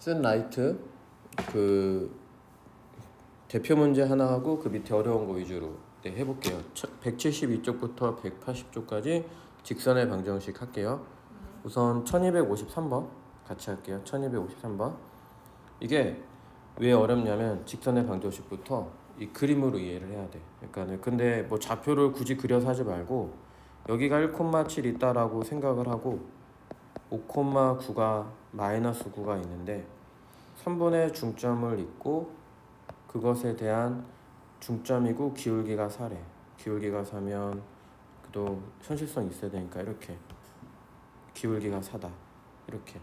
쓴 라이트 그 대표 문제 하나 하고 그 밑에 어려운 거 위주로 해볼게요. 172쪽부터 180쪽까지 직선의 방정식 할게요. 우선 1253번 같이 할게요. 1253번. 이게 왜 어렵냐면 직선의 방정식부터 이 그림으로 이해를 해야 돼. 그러니까 근데 뭐 좌표를 굳이 그려서 하지 말고 여기가 1,7 있다라고 생각을 하고 5,9가 마이너스 9가 있는데 선분의 중점을 잊고 그것에 대한 중점이고 기울기가 4래. 기울기가 4면 또 현실성 있어야 되니까 이렇게 기울기가 4다 이렇게.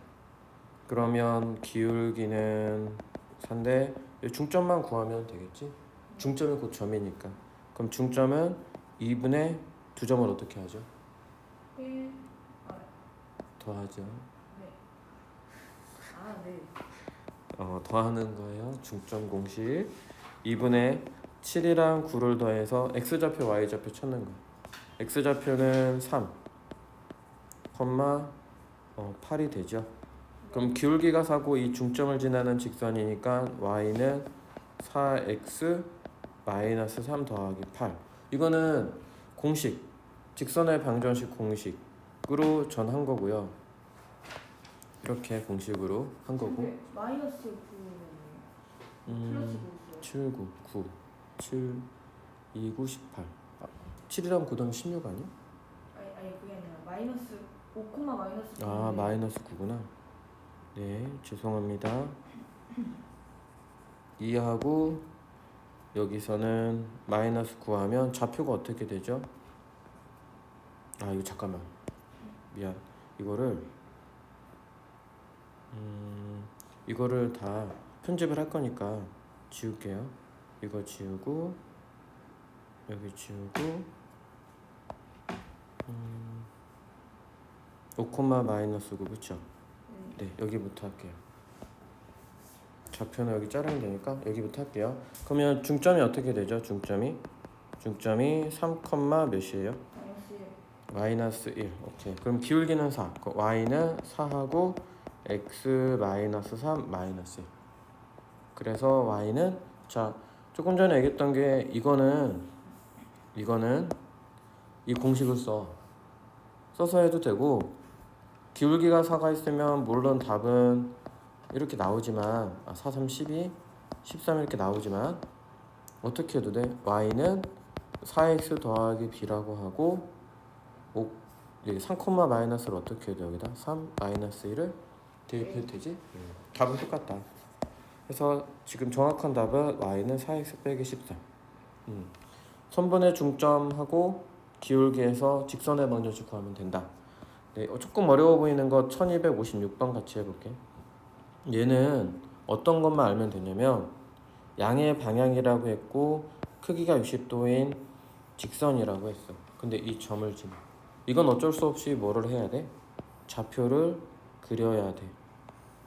그러면 기울기는 4인데 중점만 구하면 되겠지? 중점이 곧 점이니까. 그럼 중점은 2분의 2점을 어떻게 하죠? 1 더하죠. 네. 아, 네. 더하는 거예요. 중점 공식 2분의 7이랑 9를 더해서 x좌표 y좌표 찾는 거. x좌표는 3, 8이 되죠. 그럼 기울기가 4고 이 중점을 지나는 직선이니까 y는 4x 마이너스 3 더하기 8. 이거는 공식, 직선의 방정식 공식으로 전 한 거고요. 이렇게 공식으로 한 거고. 근데 마이너스 9는 플러스 9 7, 9, 9, 7, 2, 9, 18. 7이랑 9 더하면 16 아니야? 아니 그게 아니라 마이너스 5, 마이너스 9. 아, 마이너스 9구나. 네, 죄송합니다. 이해하고 여기서는 마이너스 9 하면 좌표가 어떻게 되죠? 아, 이거 잠깐만. 미안. 이거를 다 편집을 할 거니까 지울게요. 이거 지우고 여기 지우고 5, 마이너스 9 그쵸? 네, 여기부터 할게요. 좌표는 여기 자르면 되니까 여기부터 할게요. 그러면 중점이 어떻게 되죠? 중점이 3, 몇이에요? 마이너스 1. 오케이. 그럼 기울기는 4. y는 4하고 x 마이너스 3 마이너스 1. 그래서 y는 자 조금 전에 얘기했던 게 이거는 이 공식을 써서 해도 되고 기울기가 4가 있으면 물론 답은 이렇게 나오지만 4, 3, 12, 13 이렇게 나오지만 어떻게 해도 돼? y는 4x 더하기 b라고 하고 3, 마이너스를 어떻게 해도 여기다 3 마이너스 1을 대입해도 되지? 답은 똑같다. 그래서 지금 정확한 답은 y는 4x 빼기 13. 선분의 중점하고 기울기에서 직선의 방정식 구하면 된다. 네, 조금 어려워 보이는 거 1256번 같이 해볼게. 얘는 어떤 것만 알면 되냐면 양의 방향이라고 했고 크기가 60도인 직선이라고 했어. 근데 이 점을 지나. 이건 어쩔 수 없이 뭐를 해야 돼? 좌표를 그려야 돼.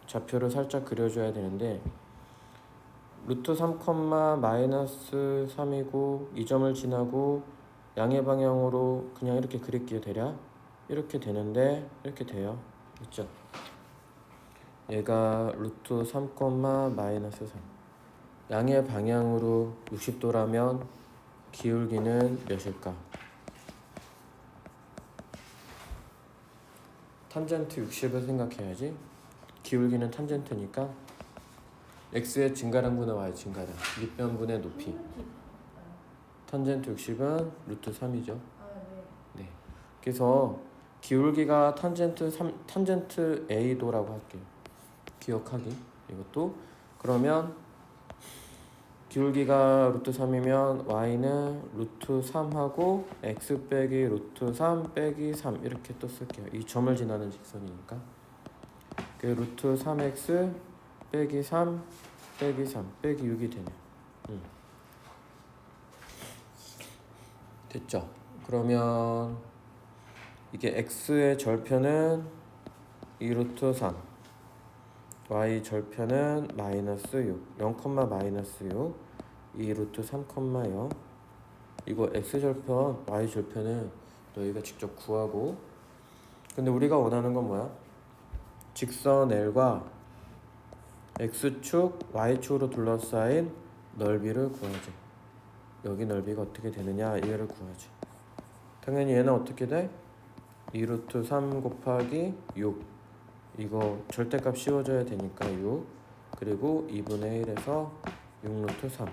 좌표를 살짝 그려줘야 되는데 루트 3, 마이너스 3이고 이 점을 지나고 양의 방향으로 그냥 이렇게 그릴게요. 대략 이렇게 되는데 이렇게 돼요. 있죠? 얘가 루트 3, 마이너스 3. 양의 방향으로 60도라면 기울기는 몇일까? 탄젠트 60을 생각해야지. 기울기는 탄젠트니까 x의 증가량분의 y 증가량 밑변분의 높이. 탄젠트 60은 루트 3이죠. 네. 그래서 기울기가 탄젠트 A도라고 할게요. 기억하기. 이것도 그러면 기울기가 루트 3이면 y는 루트 3하고 x 빼기 루트 3 빼기 3 이렇게 또 쓸게요. 이 점을 지나는 직선이니까 그 루트 3x 빼기 3 빼기 3 빼기 6이 되네. 됐죠? 그러면 이게 x의 절편은 2 루트 3 y 절편은 마이너스 6 0, 마이너스 6 2 루트 3, 0 이거 x절편 y절편은 너희가 직접 구하고 근데 우리가 원하는 건 뭐야? 직선 L과 x축, y축으로 둘러싸인 넓이를 구하지. 여기 넓이가 어떻게 되느냐 이해를 구하지. 당연히 얘는 어떻게 돼? 2루트 3 곱하기 6. 이거 절대값 씌워줘야 되니까 6. 그리고 2분의 1에서 6루트 3.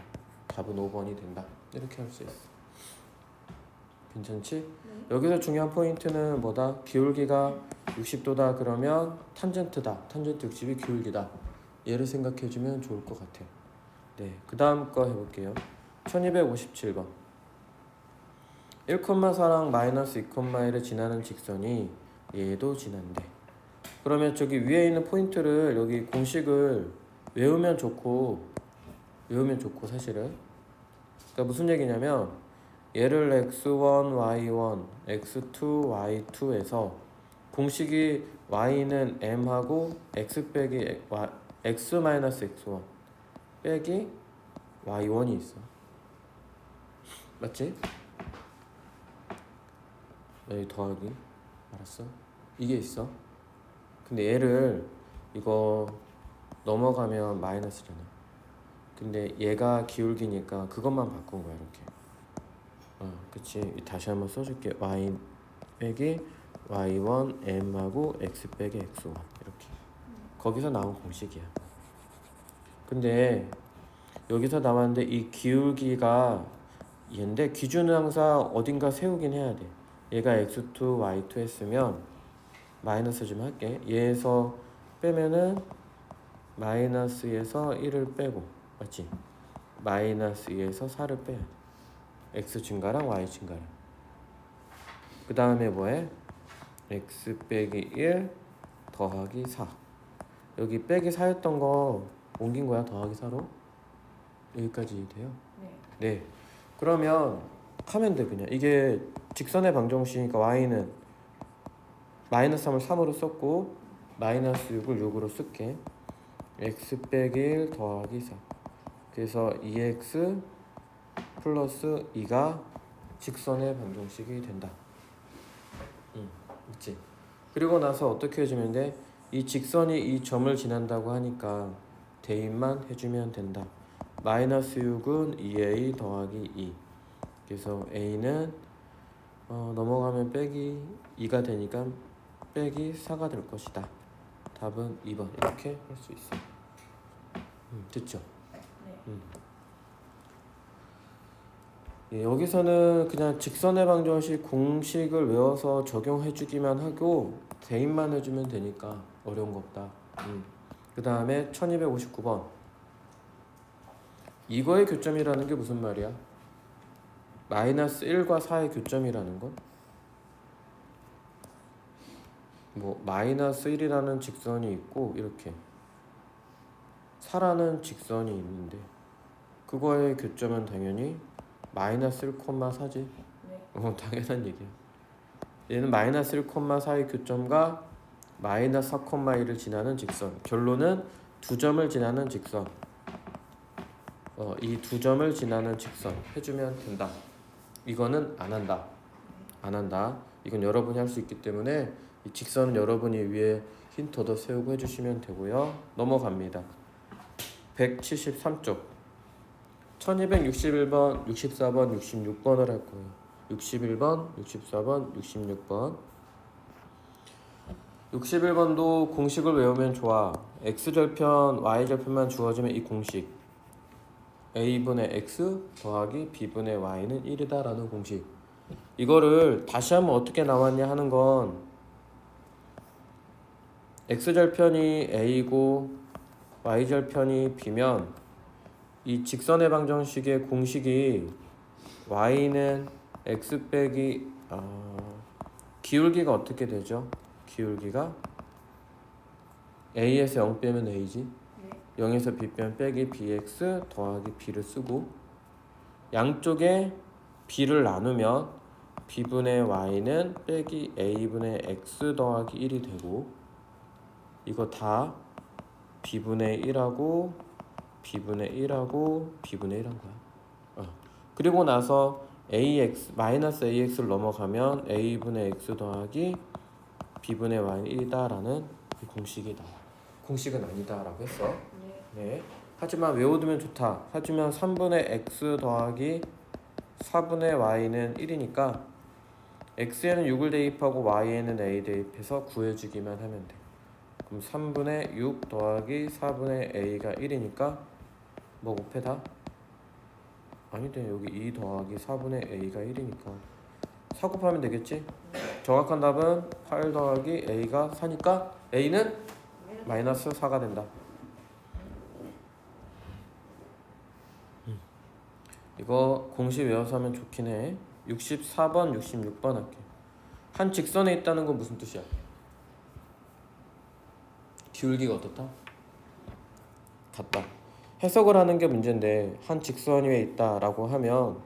답은 5번이 된다. 이렇게 할 수 있어. 괜찮지? 네. 여기서 중요한 포인트는 뭐다? 기울기가 60도다 그러면 탄젠트다. 탄젠트 60이 기울기다. 얘를 생각해주면 좋을 것 같아요. 네, 그 다음 거 해볼게요. 1257번 1,4랑 마이너스 2,1을 지나는 직선이 얘도 지난대. 그러면 저기 위에 있는 포인트를 여기 공식을 외우면 좋고 사실은. 그러니까 무슨 얘기냐면 얘를 x1, y1, x2, y2에서 공식이 y는 m하고 x 빼기 x 마이너스 x1 빼기 y1이 있어. 맞지? 여기 더하기. 알았어? 이게 있어. 근데 얘를 이거 넘어가면 마이너스잖아. 근데 얘가 기울기니까 그것만 바꾼 거야 이렇게. 그치. 다시 한번 써줄게. y 빼기 y1 m하고 x 빼기 x1 이렇게. 거기서 나온 공식이야. 근데 여기서 나왔는데 이 기울기가 얘인데 기준은 항상 어딘가 세우긴 해야 돼. 얘가 x2, y2 했으면 마이너스 좀 할게. 얘에서 빼면은 마이너스에서 1을 빼고 맞지? 마이너스 2에서 4를 빼야 돼. x 증가랑 y 증가랑. 그 다음에 뭐해? x 빼기 1 더하기 4. 여기 빼기 4였던 거 옮긴 거야. 더하기 4로. 여기까지 돼요? 네. 네. 그러면 하면 돼 그냥. 이게 직선의 방정식이니까 y는 마이너스 3을 3으로 썼고 마이너스 6을 6으로 쓸게. x 빼기 1 더하기 4. 그래서 2x 플러스 2가 직선의 방정식이 된다. 있지. 그리고 나서 어떻게 해주면 돼? 이 직선이 이 점을 지난다고 하니까 대입만 해주면 된다. 마이너스 6은 2a 더하기 2. 그래서 a는 넘어가면 빼기 2가 되니까 빼기 4가 될 것이다. 답은 2번. 이렇게 할 수 있어. 됐죠? 네. 예, 여기서는 그냥 직선의 방정식 공식을 외워서 적용해주기만 하고 대입만 해주면 되니까 어려운 거 없다. 그 다음에 1259번 이거의 교점이라는 게 무슨 말이야? 마이너스 1과 4의 교점이라는 건? 뭐 마이너스 1이라는 직선이 있고 이렇게 4라는 직선이 있는데 그거의 교점은 당연히 마이너스 1,4지. 네. 당연한 얘기야. 얘는 마이너스 1,4의 교점과 마이너스 4,1을 지나는 직선. 결론은 두 점을 지나는 직선. 이 두 점을 지나는 직선 해주면 된다. 이거는 안 한다. 안 한다. 이건 여러분이 할 수 있기 때문에 이 직선은 여러분이 위에 힌트 얻어 세우고 해주시면 되고요. 넘어갑니다. 173쪽 1261번, 64번, 66번을 할 거예요. 61번, 64번, 66번. 61번도 공식을 외우면 좋아. x절편, y절편만 주어지면 이 공식 a분의 x 더하기 b분의 y는 1이다 라는 공식. 이거를 다시 한번 어떻게 나왔냐 하는 건 x절편이 a고 y절편이 b면 이 직선의 방정식의 공식이 y는 x 빼기 기울기가 어떻게 되죠? 기울기가 a에서 0 빼면 a지. 네. 0에서 b 빼면 빼기 bx 더하기 b를 쓰고 양쪽에 b를 나누면 b분의 y는 빼기 a분의 x 더하기 1이 되고 이거 다 b분의 1하고 b분의 1하고 b분의 1한 거야. 그리고 나서 ax 마이너스 ax를 넘어가면 a분의 x 더하기 b분의 y는 1이다 라는 공식이 나와. 공식은 아니다 라고 했어. 네. 네. 하지만 외워두면 좋다. 하지만 3분의 x 더하기 4분의 y는 1이니까 x에는 6을 대입하고 y에는 a 대입해서 구해주기만 하면 돼. 그럼 3분의 6 더하기 4분의 a가 1이니까 뭐 곱해다? 아니네. 여기 2 더하기 4분의 a가 1이니까 4 곱하면 되겠지? 정확한 답은 8 더하기 a가 4니까 a는 마이너스 4가 된다. 이거 공식 외워서 하면 좋긴 해. 64번, 66번 할게. 한 직선에 있다는 건 무슨 뜻이야? 기울기가 어떻다? 같다. 해석을 하는 게 문제인데 한 직선 위에 있다라고 하면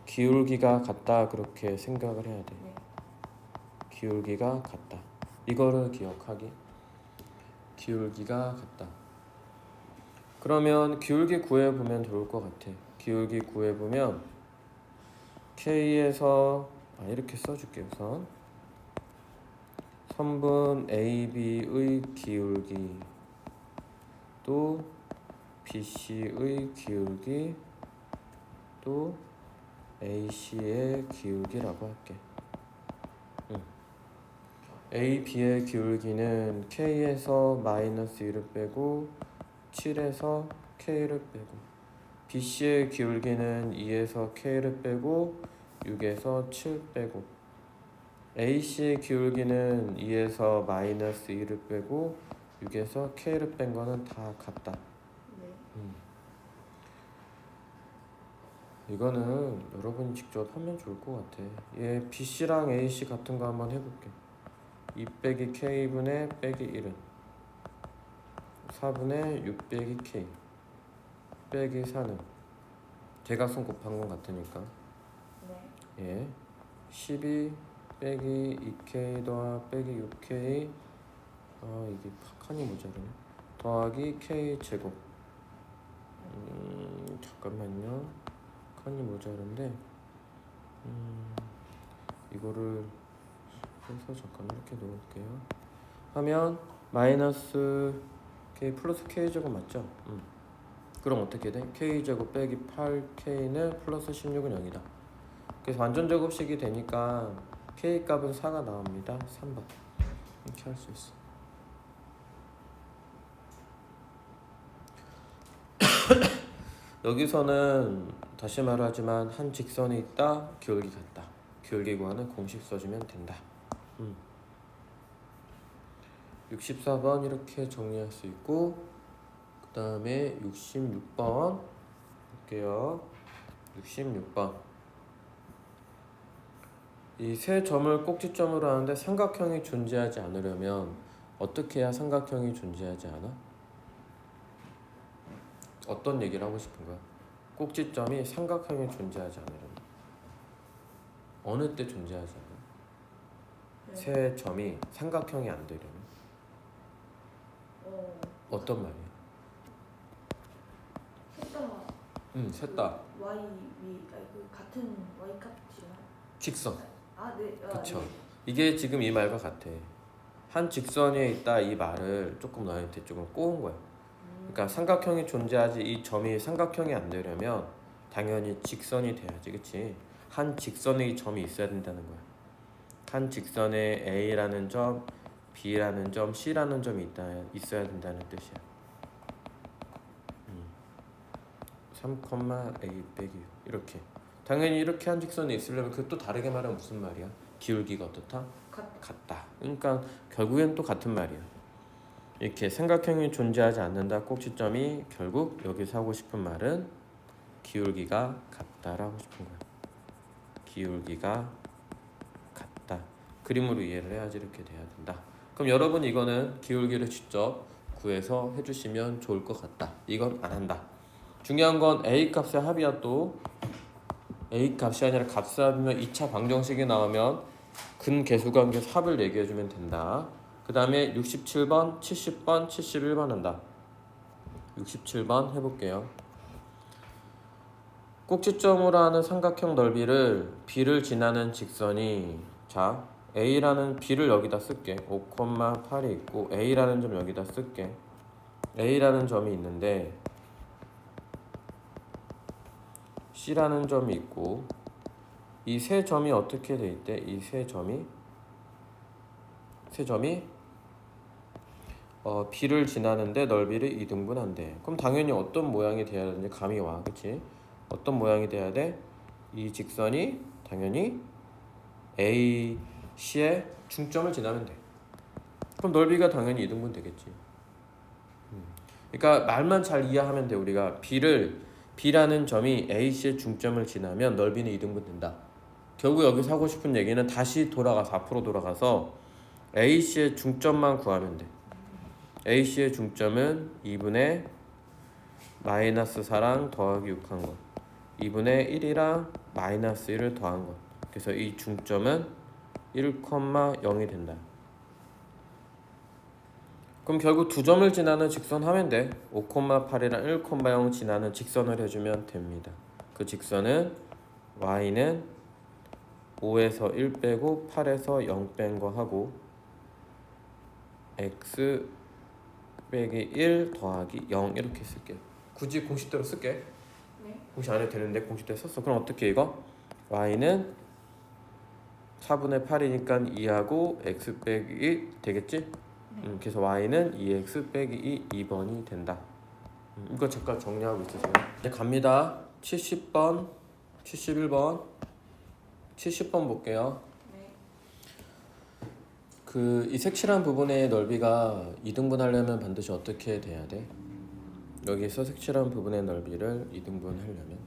기울기가 같다 그렇게 생각을 해야 돼. 네. 기울기가 같다. 이거를 기억하기. 기울기가 같다. 그러면 기울기 구해보면 좋을 것 같아. 기울기 구해보면 K에서 이렇게 써줄게. 우선 선분 AB의 기울기 또 BC의 기울기 또 AC의 기울기라고 할게. AB의 기울기는 K에서 마이너스 1을 빼고 7에서 K를 빼고 BC의 기울기는 2에서 K를 빼고 6에서 7 빼고 AC의 기울기는 2에서 마이너스 1을 빼고 6에서 K를 뺀 거는 다 같다. 네. 이거는 여러분이 직접 하면 좋을 것 같아. 얘 BC랑 AC 같은 거 한번 해볼게. 2 빼기 K분의 빼기 1은 4분의 6 빼기 K 빼기 4는 대각선 곱한 건 같으니까 네. 12 빼기 2K 더하 빼기 6K 이게 칸이 모자르네. 더하기 K 제곱 잠깐만요. 칸이 모자른데 이거를 해서 잠깐 이렇게 놓을게요. 하면 마이너스 K 플러스 K 제곱 맞죠? 그럼 어떻게 돼? K 제곱 빼기 8K는 플러스 16은 0이다. 그래서 완전 제곱식이 되니까 K 값은 4가 나옵니다. 3번 이렇게 할 수 있어. 여기서는 다시 말하지만 한 직선에 있다 기울기 같다. 기울기 구하는 공식 써주면 된다. 64번 이렇게 정리할 수 있고 그 다음에 66번 볼게요. 66번 이 세 점을 꼭지점으로 하는데 삼각형이 존재하지 않으려면 어떻게 해야 삼각형이 존재하지 않아? 어떤 얘기를 하고 싶은 거야? 꼭지점이 삼각형이 존재하지 않으려면 어느 때 존재하지 않아? 네. 세 점이 삼각형이 안 되려면 어떤 말이야? 셋 다 Y 위 그 같은 Y 값이나 직선. 네. 그쵸. 네. 이게 지금 이 말과 같아. 한 직선 위에 있다 이 말을 조금 너한테 조금 꼬은 거야. 그러니까 삼각형이 존재하지 이 점이 삼각형이 안 되려면 당연히 직선이 돼야지, 그치? 한 직선의 점이 있어야 된다는 거야. 한 직선에 A라는 점, B라는 점, C라는 점이 있어야 된다는 뜻이야. 3,A 빼기 6 이렇게. 당연히 이렇게 한 직선에 있으려면 그 또 다르게 말하면 무슨 말이야? 기울기가 어떻다? 같다. 그러니까 결국엔 또 같은 말이야. 이렇게 삼각형이 존재하지 않는다 꼭지점이 결국 여기서 하고 싶은 말은 기울기가 같다라고 싶은 거야. 기울기가 같다. 그림으로 이해를 해야지 이렇게 돼야 된다. 그럼 여러분 이거는 기울기를 직접 구해서 해주시면 좋을 것 같다. 이건 안 한다. 중요한 건 A 값의 합이야. 또 A 값이 아니라 값의 합이면 2차 방정식이 나오면 근계수관계에서 합을 얘기해주면 된다. 그 다음에 67번, 70번, 71번 한다. 67번 해볼게요. 꼭지점으로 하는 삼각형 넓이를 B를 지나는 직선이 자 A라는 B를 여기다 쓸게. 5,8이 있고 A라는 점 여기다 쓸게. A라는 점이 있는데 C라는 점이 있고 이 세 점이 어떻게 돼 있대? 이 세 점이 B를 지나는데 넓이를 2등분한대. 그럼 당연히 어떤 모양이 돼야 되는지 감이 와, 그치? 어떤 모양이 돼야 돼? 이 직선이 당연히 A, C의 중점을 지나면 돼. 그럼 넓이가 당연히 2등분 되겠지. 그러니까 말만 잘 이해하면 돼. 우리가 B라는 점이 A, C의 중점을 지나면 넓이는 2등분 된다. 결국 여기서 하고 싶은 얘기는 다시 돌아가서 앞으로 돌아가서 A, C의 중점만 구하면 돼. AC의 중점은 2분의 마이너스 4랑 더하기 6한 것, 2분의 1이랑 마이너스 1을 더한 것. 그래서 이 중점은 1,0이 된다. 그럼 결국 두 점을 지나는 직선 하면 돼. 5,8이랑 1,0 지나는 직선을 해주면 됩니다. 그 직선은 y는 5에서 1 빼고 8에서 0 뺀 거 하고 x 빼기 1 더하기 0 이렇게 쓸게. 굳이 공식대로 쓸게. 네. 공식 안 해도 되는데 공식대로 썼어. 그럼 어떻게 이거? y는 4분의 8이니까 2하고 x 빼기 1 되겠지? 그래서 y는 2x 빼기 2번이 된다. 이거 잠깐 정리하고 있으세요. 이제 갑니다. 70번, 71번, 70번 볼게요. 이 색칠한 부분의 넓이가 2등분 하려면 반드시 어떻게 돼야 돼? 여기서 색칠한 부분의 넓이를 2등분 하려면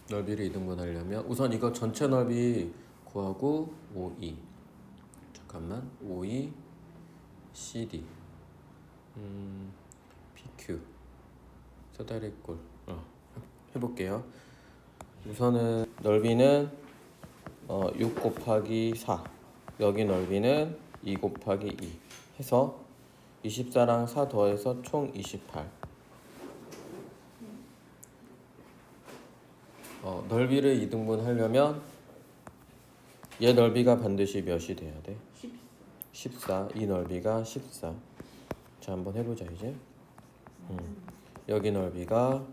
넓이를 2등분 하려면 우선 이거 전체 넓이 구하고 5E 잠깐만 5E CD PQ 사다리꼴 해볼게요. 우선은 넓이는 6 곱하기 4 여기 넓이는 2 곱하기 2 해서 24랑 4 더해서 총 28. 넓이를 2등분 하려면 얘 넓이가 반드시 몇이 돼야 돼? 14. 이 넓이가 14. 자 한번 해보자 이제. 여기 넓이가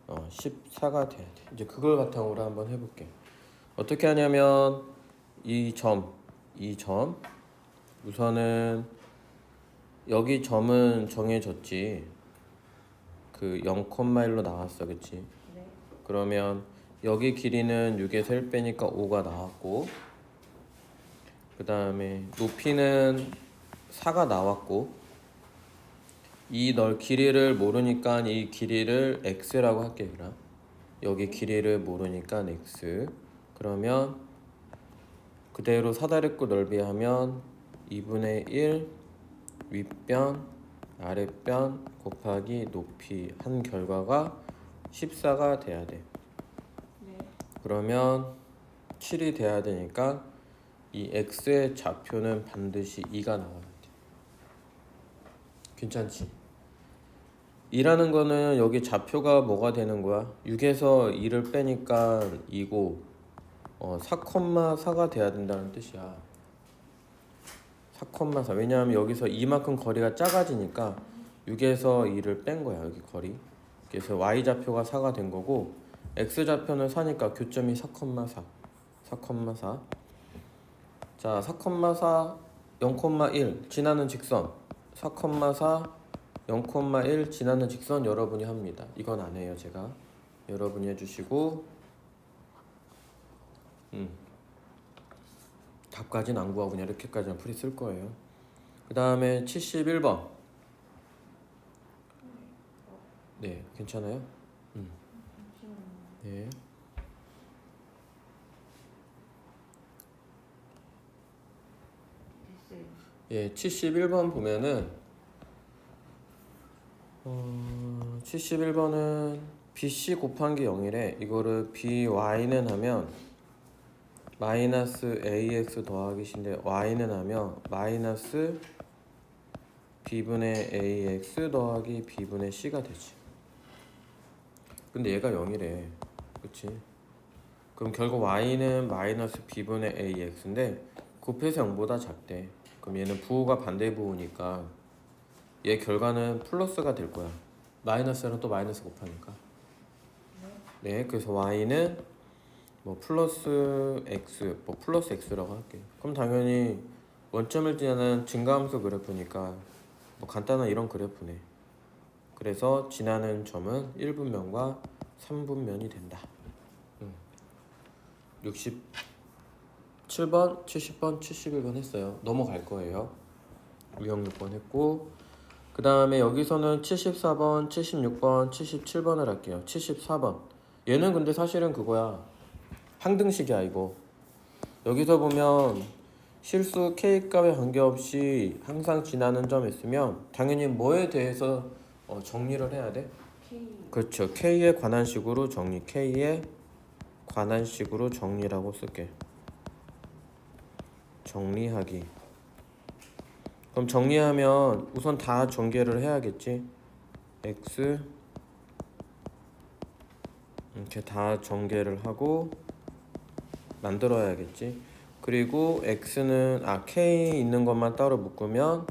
14가 돼야 돼. 이제 그걸 바탕으로 한번 해볼게. 어떻게 하냐면 이 점 우선은 여기 점은 정해졌지. 그 0,1로 나왔어, 그치? 네. 그러면 여기 길이는 6에서 1 빼니까 5가 나왔고, 그 다음에 높이는 4가 나왔고, 이 길이를 모르니까 이 길이를 x라고 할게. 그럼 여기 길이를 모르니까 x. 그러면 그대로 사다리꼴 넓이 하면 2분의 1 윗변 아랫변 곱하기 높이 한 결과가 14가 돼야 돼. 네. 그러면 7이 돼야 되니까 이 x의 좌표는 반드시 2가 나와야 돼. 괜찮지? 2라는 거는 여기 좌표가 뭐가 되는 거야? 6에서 2를 빼니까 2고 4,4가 돼야 된다는 뜻이야. 4,4. 왜냐하면 여기서 이만큼 거리가 작아지니까 6에서 2를 뺀 거야. 여기 거리. 그래서 y좌표가 4가 된 거고 x좌표는 4니까 교점이 4,4. 4,4. 자, 4,4 0,1 지나는 직선 4,4 0,1 지나는 직선 여러분이 합니다. 이건 안 해요, 제가. 여러분이 해주시고 답까지는 안 구하고 그냥 이렇게까지는 풀이 쓸 거예요. 그 다음에 71번. 네, 괜찮아요? 네. 됐어요. 예, 71번 보면은 71번은 BC 곱한 게 0이래. 이거를 BY는 하면 마이너스 AX 더하기 C인데 Y는 하면 마이너스 B분의 AX 더하기 B분의 C가 되지. 근데 얘가 0이래. 그치? 그럼 결국 Y는 마이너스 B분의 AX인데 곱해서 0보다 작대. 그럼 얘는 부호가 반대 부호니까 얘 결과는 플러스가 될 거야. 마이너스랑 또 마이너스 곱하니까. 네, 그래서 y는 뭐 플러스 x, 뭐 플러스 x라고 할게요. 그럼 당연히 원점을 지나는 증가함수 그래프니까 뭐 간단한 이런 그래프네. 그래서 지나는 점은 1분면과 3분면이 된다. 67번, 70번, 71번 했어요. 넘어갈 거예요. 유형 6번 했고, 그 다음에 여기서는 74번, 76번, 77번을 할게요. 74번. 얘는 근데 사실은 그거야. 항등식이야 이거. 여기서 보면 실수 K값에 관계없이 항상 지나는 점 있으면 당연히 뭐에 대해서 정리를 해야 돼? K. 그렇죠. K에 관한 식으로 정리. K에 관한 식으로 정리라고 쓸게. 정리하기. 그럼 정리하면 우선 다 전개를 해야겠지. X 이렇게 다 전개를 하고 만들어야겠지. 그리고 X는 K 있는 것만 따로 묶으면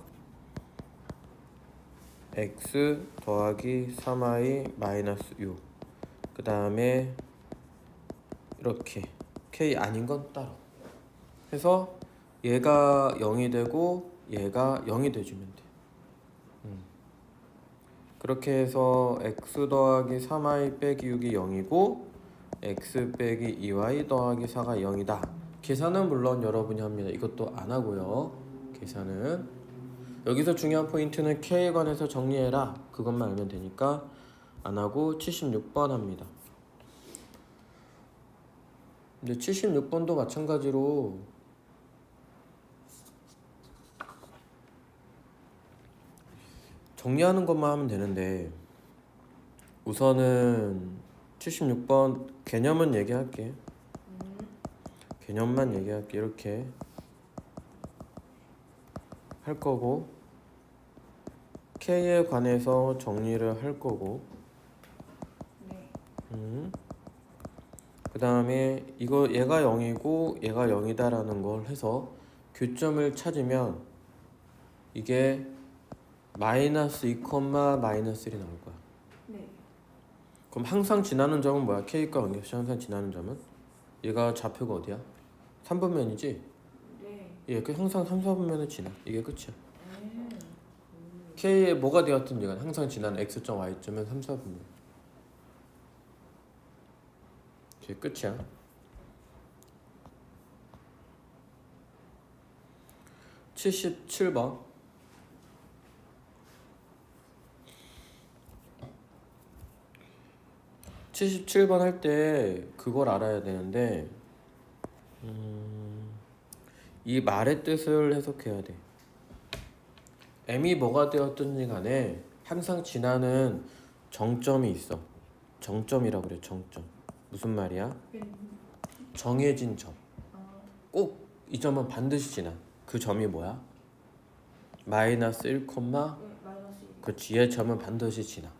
X 더하기 3i 마이너스 6. 그 다음에 이렇게 K 아닌 건 따로 해서 얘가 0이 되고 얘가 0이 돼주면 돼. 그렇게 해서 x 더하기 3i 빼기 6이 0이고 x 빼기 2y 더하기 4가 0이다. 계산은 물론 여러분이 합니다. 이것도 안 하고요. 계산은 여기서 중요한 포인트는 k에 관해서 정리해라. 그것만 알면 되니까 안 하고 76번 합니다. 근데 76번도 마찬가지로 정리하는 것만 하면 되는데 우선은 76번 개념은 얘기할게. 개념만 얘기할게. 이렇게 할 거고 K에 관해서 정리를 할 거고 네. 그 다음에 이거 얘가 0이고 얘가 0이다 라는 걸 해서 교점을 찾으면 이게 마이너스 2, 마이너스 1이 나올 거야. 네. 그럼 항상 지나는 점은 뭐야? K과 관계없이 항상 지나는 점은? 얘가 좌표가 어디야? 3분면이지? 네. 예, 그 항상 3, 4분면을 지나. 이게 끝이야. K에 뭐가 되었든 얘가 항상 지나는 X점, Y점은 3, 4분면. 이게 끝이야. 77번. 77번 할 때 그걸 알아야 되는데 이 말의 뜻을 해석해야 돼. M이 뭐가 되었든지 간에 항상 지나는 정점이 있어. 정점이라고 그래. 정점. 무슨 말이야? 정해진 점. 꼭 이 점은 반드시 지나. 그 점이 뭐야? 마이너스 1, 마이너스 1. 그렇지. 얘 점은 반드시 지나.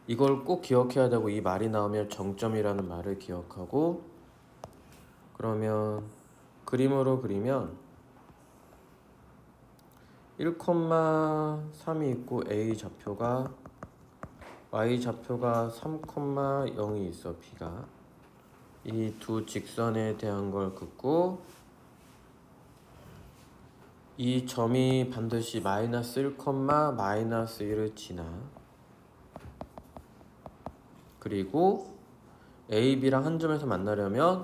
이걸 꼭 기억해야 되고 이 말이 나오면 정점이라는 말을 기억하고 그러면 그림으로 그리면 1,3이 있고 A 좌표가 Y 좌표가 3,0이 있어. B가 이 두 직선에 대한 걸 긋고 이 점이 반드시 마이너스 1, 마이너스 1을 지나. 그리고 A, B랑 한 점에서 만나려면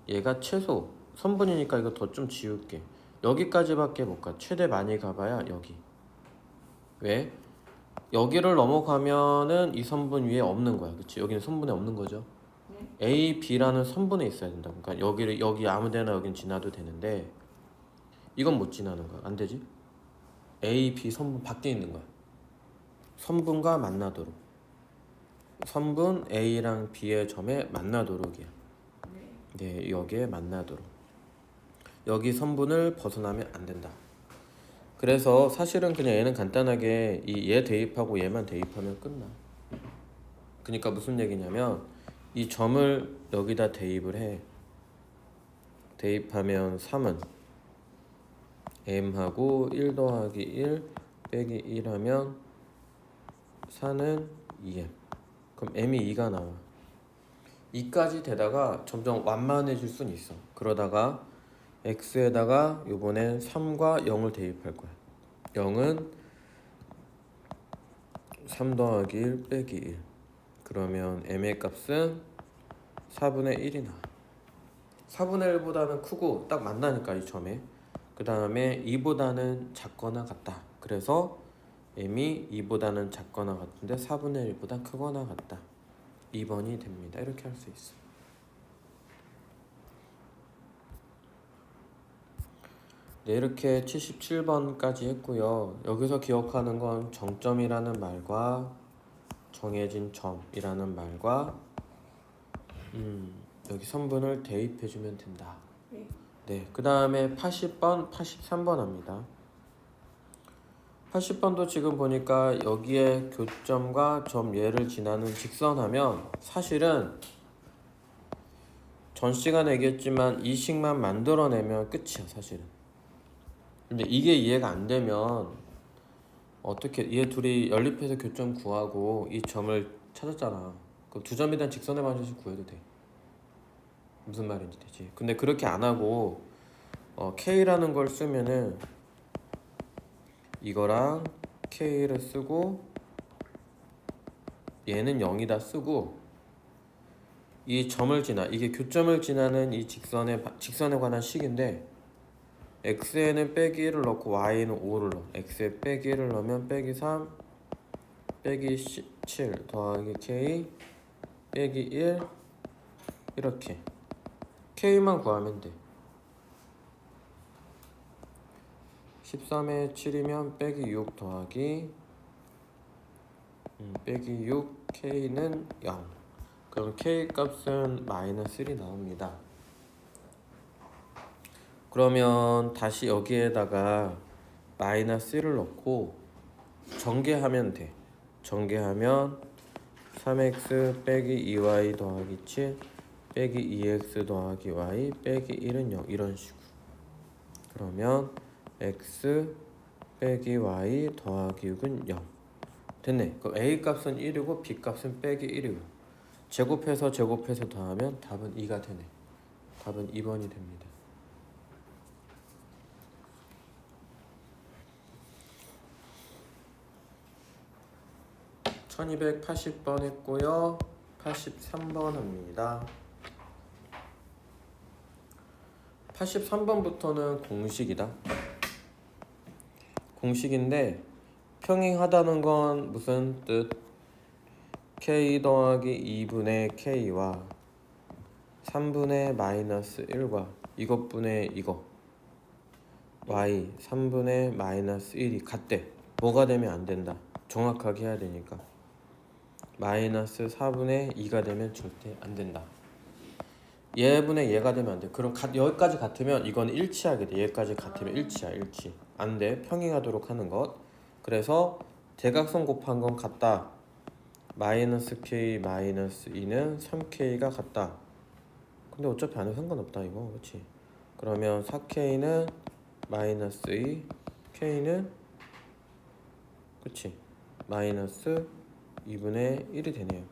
얘가 최소 선분이니까 이거 더 좀 지울게. 여기까지밖에 못 가. 최대 많이 가봐야 여기. 왜? 여기를 넘어가면은 이 선분 위에 없는 거야. 그치? 여기는 선분에 없는 거죠. 네. A, B라는 선분에 있어야 된다. 그러니까 여기 아무데나 여긴 지나도 되는데 이건 못 지나는 거야. 안 되지? A, B 선분 밖에 있는 거야. 선분과 만나도록. 선분 A랑 B의 점에 만나도록이야. 네, 여기에 만나도록. 여기 선분을 벗어나면 안 된다. 그래서 사실은 그냥 얘는 간단하게 이 얘 대입하고 얘만 대입하면 끝나. 그러니까 무슨 얘기냐면 이 점을 여기다 대입을 해. 대입하면 3은 m하고 1 더하기 1 빼기 1 하면 4는 2m. 그럼 m이 2가 나와. 2까지 되다가 점점 완만해질 수는 있어. 그러다가 x에다가 요번엔 3과 0을 대입할 거야. 0은 3 더하기 1 빼기 1. 그러면 m의 값은 4분의 1이 나와. 4분의 1보다는 크고 딱 만나니까 이 점에. 그 다음에 2보다는 작거나 같다. 그래서 m이 2보다는 작거나 같은데 4분의 1보다 크거나 같다. 2번이 됩니다. 이렇게 할 수 있어. 네, 이렇게 77번까지 했고요. 여기서 기억하는 건 정점이라는 말과 정해진 점이라는 말과 여기 선분을 대입해주면 된다. 네. 네, 그 다음에 80번, 83번 합니다. 80번도 지금 보니까 여기에 교점과 점 얘를 지나는 직선하면 사실은 전 시간에 얘기했지만 이 식만 만들어내면 끝이야 사실은. 근데 이게 이해가 안 되면 어떻게 얘 둘이 연립해서 교점 구하고 이 점을 찾았잖아. 그럼 두 점에 대한 직선의 반지에서 구해도 돼. 무슨 말인지 되지. 근데 그렇게 안 하고 K라는 걸 쓰면은 이거랑 K를 쓰고 얘는 0이다 쓰고 이 점을 지나 이게 교점을 지나는 이 직선에 관한 식인데 x에는 빼기 1을 넣고 y는 5를 넣어. x에 빼기 1을 넣으면 빼기 3 빼기 7 더하기 k 빼기 1 이렇게 k만 구하면 돼. 13에 7이면 빼기 6 더하기 빼기 6 k는 0. 그럼 k 값은 마이너스 1이 나옵니다. 그러면 다시 여기에다가 마이너스 1을 넣고 전개하면 돼. 전개하면 3x 빼기 2y 더하기 7 빼기 2x 더하기 y 빼기 1은 0 이런 식으로. 그러면 x 빼기 y 더하기 6은 0 됐네. 그럼 a 값은 1이고 b 값은 빼기 1이고 제곱해서 더하면 답은 2가 되네. 답은 2번이 됩니다. 1280번 했고요. 83번 합니다. 83번부터는 공식이다. 공식인데 평행하다는 건 무슨 뜻? k 더하기 2분의 k와 3분의 마이너스 1과 이것분의 이거 y 3분의 마이너스 1이 같대. 뭐가 되면 안 된다. 정확하게 해야 되니까. 마이너스 4분의 2가 되면 절대 안 된다. 얘분의 얘가 되면 안 돼. 그럼 여기까지 같으면 이건 일치하게 돼. 얘까지 같으면 일치야. 일치. 안 돼. 평행하도록 하는 것. 그래서 대각선 곱한 건 같다. 마이너스 k 마이너스 2는 3k가 같다. 근데 어차피 안 해도 상관없다 이거. 그렇지? 그러면 4k는 마이너스 2 k는 그치? 마이너스 2분의 1이 되네요.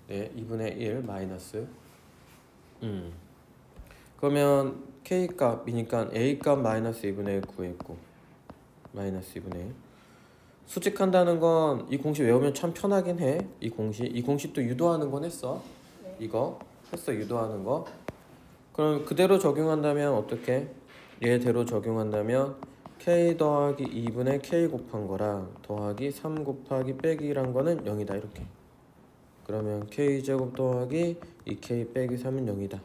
네, 2분의 1 마이너스. 그러면 k 값이니까 a 값 마이너스 2분의 1 구했고 마이너스 2분의 1. 수직한다는 건 이 공식 외우면 참 편하긴 해. 이 공식도 유도하는 건 했어. 네. 이거 했어. 유도하는 거. 그럼 그대로 적용한다면 어떻게? 얘대로 적용한다면 k 더하기 2분의 k 곱한 거랑 더하기 3 곱하기 빼기 1한 거는 0이다 이렇게. 그러면 k제곱 더하기 2k 빼기 3은 0이다.